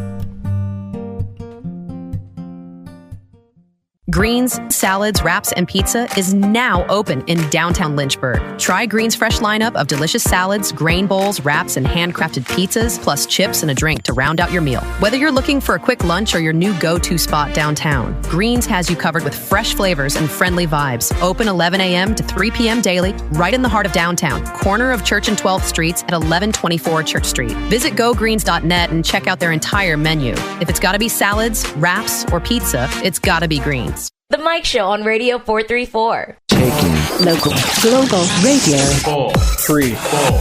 S5: Greens, salads, wraps, and pizza is now open in downtown Lynchburg. Try Greens' fresh lineup of delicious salads, grain bowls, wraps, and handcrafted pizzas, plus chips and a drink to round out your meal. Whether you're looking for a quick lunch or your new go-to spot downtown, Greens has you covered with fresh flavors and friendly vibes. Open 11 a.m. to 3 p.m. daily, right in the heart of downtown, corner of Church and 12th Streets at 1124 Church Street. Visit gogreens.net and check out their entire menu. If it's got to be salads, wraps, or pizza, it's got to be Greens.
S20: The Mike Show on Radio 434.
S6: Taking local, global radio.
S3: 4, 3, 4.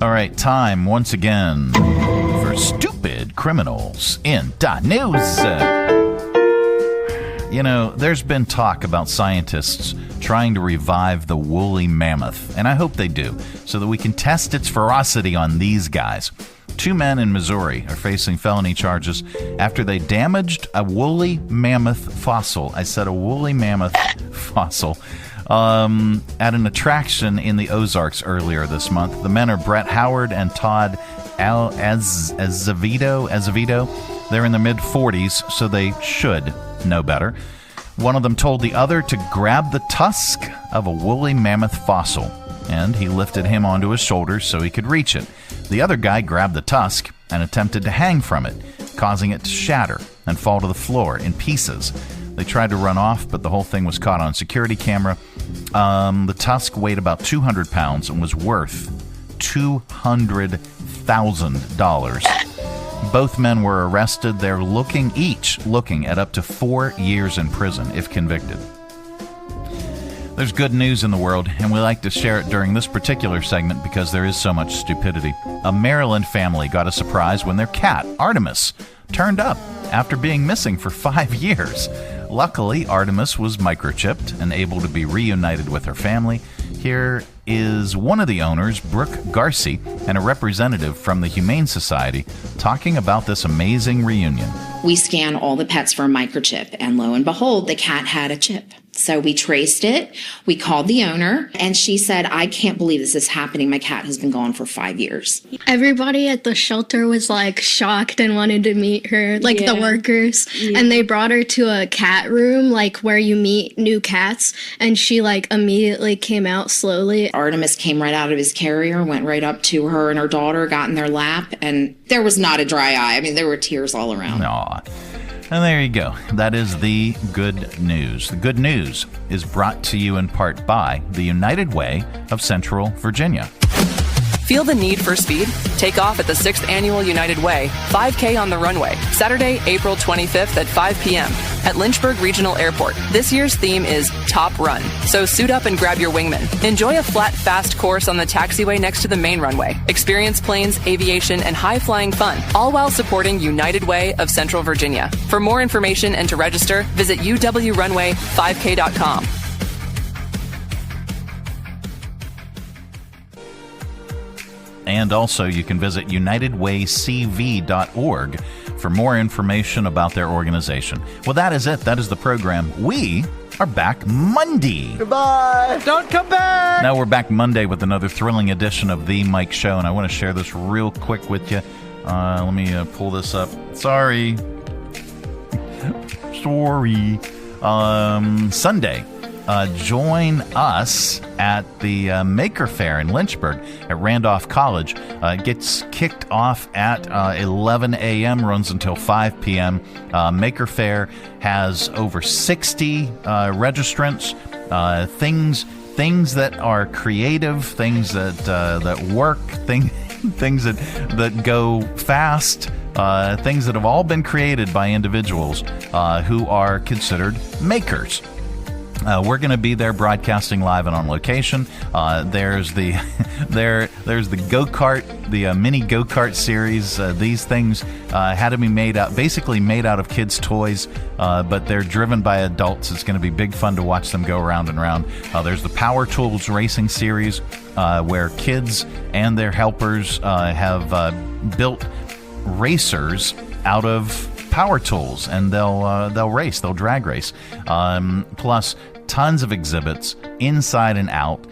S17: All right, time once again for Stupid Criminalz in .news. You know, there's been talk about scientists trying to revive the woolly mammoth, and I hope they do, so that we can test its ferocity on these guys. 2 men in Missouri are facing felony charges after they damaged a woolly mammoth fossil. I said a woolly mammoth fossil at an attraction in the Ozarks earlier this month. The men are Brett Howard and Todd Azevedo. They're in their mid-40s, so they should know better. One of them told the other to grab the tusk of a woolly mammoth fossil, and he lifted him onto his shoulders so he could reach it. The other guy grabbed the tusk and attempted to hang from it, causing it to shatter and fall to the floor in pieces. They tried to run off, but the whole thing was caught on security camera. The tusk weighed about 200 pounds and was worth $200,000. Both men were arrested. They're each looking at up to 4 years in prison if convicted. There's good news in the world, and we like to share it during this particular segment because there is so much stupidity. A Maryland family got a surprise when their cat, Artemis, turned up after being missing for 5 years. Luckily, Artemis was microchipped and able to be reunited with her family. Here is one of the owners, Brooke Garcy, and a representative from the Humane Society talking about this amazing reunion.
S10: We scan all the pets for a microchip, and lo and behold, the cat had a chip. So we traced it, we called the owner, and she said, I can't believe this is happening. My cat has been gone for 5 years.
S23: Everybody at the shelter was like shocked and wanted to meet her, like the workers. Yeah. And they brought her to a cat room, like where you meet new cats. And she like immediately came out slowly.
S10: Artemis came right out of his carrier, went right up to her and her daughter, got in their lap, and there was not a dry eye. I mean, there were tears all around.
S17: Aw. And there you go. That is the good news. The good news is brought to you in part by the United Way of Central Virginia.
S11: Feel the need for speed? Take off at the 6th Annual United Way, 5K on the runway, Saturday, April 25th at 5 p.m. at Lynchburg Regional Airport. This year's theme is Top Run, so suit up and grab your wingman. Enjoy a flat, fast course on the taxiway next to the main runway. Experience planes, aviation, and high-flying fun, all while supporting United Way of Central Virginia. For more information and to register, visit uwrunway5k.com.
S17: And also, you can visit unitedwaycv.org for more information about their organization. Well, that is it. That is the program. We are back Monday.
S1: Goodbye. Don't come back.
S17: Now we're back Monday with another thrilling edition of The Mike Show, and I want to share this real quick with you. Let me pull this up. Sorry. Sunday. Join us at the Maker Faire in Lynchburg at Randolph College. It gets kicked off at 11 a.m., runs until 5 p.m. Maker Faire has over 60 registrants, things that are creative, things that work, things that go fast, things that have all been created by individuals who are considered makers. We're going to be there broadcasting live and on location. There's the go-kart, the mini go-kart series. These things had to be basically made out of kids' toys, but they're driven by adults. It's going to be big fun to watch them go round and round. There's the Power Tools Racing series, where kids and their helpers have built racers out of power tools, and they'll drag race. Plus tons of exhibits inside and out,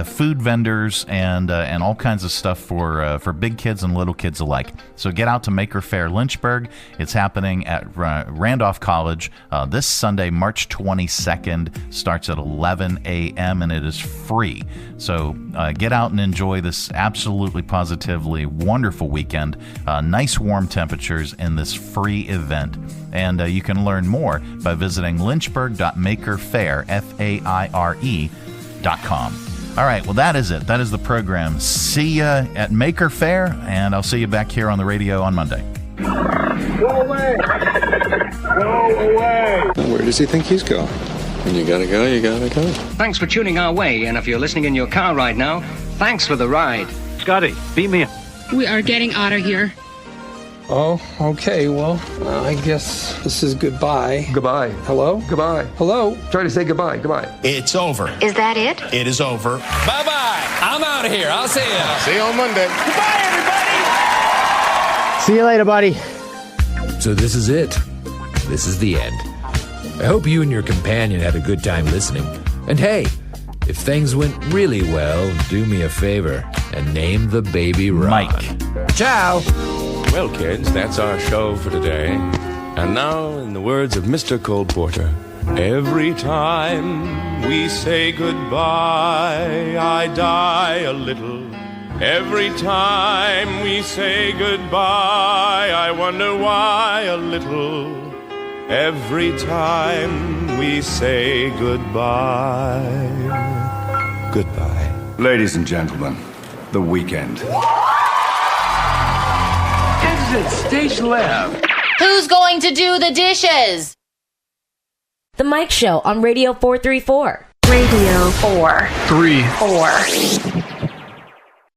S17: food vendors, and all kinds of stuff for big kids and little kids alike. So get out to Maker Faire Lynchburg. It's happening at Randolph College this Sunday, March 22nd. Starts at 11 a.m. and it is free. So get out and enjoy this absolutely positively wonderful weekend. Nice warm temperatures in this free event. And you can learn more by visiting lynchburg.makerfaire.com. All right, well, that is it. That is the program. See ya at Maker Faire, and I'll see you back here on the radio on Monday.
S8: Go away! Go away!
S9: Where does he think he's going? When you gotta go, you gotta go.
S12: Thanks for tuning our way, and if you're listening in your car right now, thanks for the ride.
S9: Scotty, beat me up.
S13: We are getting out of here.
S9: Oh, okay, well, I guess this is goodbye. Goodbye. Hello? Goodbye. Hello? Try to say goodbye. Goodbye.
S15: It's over.
S2: Is that it?
S15: It is over.
S12: Bye-bye. I'm out of here. I'll see you.
S28: See you on Monday.
S12: Goodbye, everybody.
S4: See you later, buddy.
S24: So this is it. This is the end. I hope you and your companion had a good time listening. And hey, if things went really well, do me a favor and name the baby Ron.
S17: Mike.
S24: Ciao.
S9: Well, kids, that's our show for today. And now, in the words of Mr. Cole Porter, every time we say goodbye, I die a little. Every time we say goodbye, I wonder why a little. Every time we say goodbye. Goodbye.
S14: Ladies and gentlemen, the weekend.
S24: Exit stage left.
S20: Who's going to do the dishes? The Mike Show on Radio 434.
S6: Radio
S21: 434.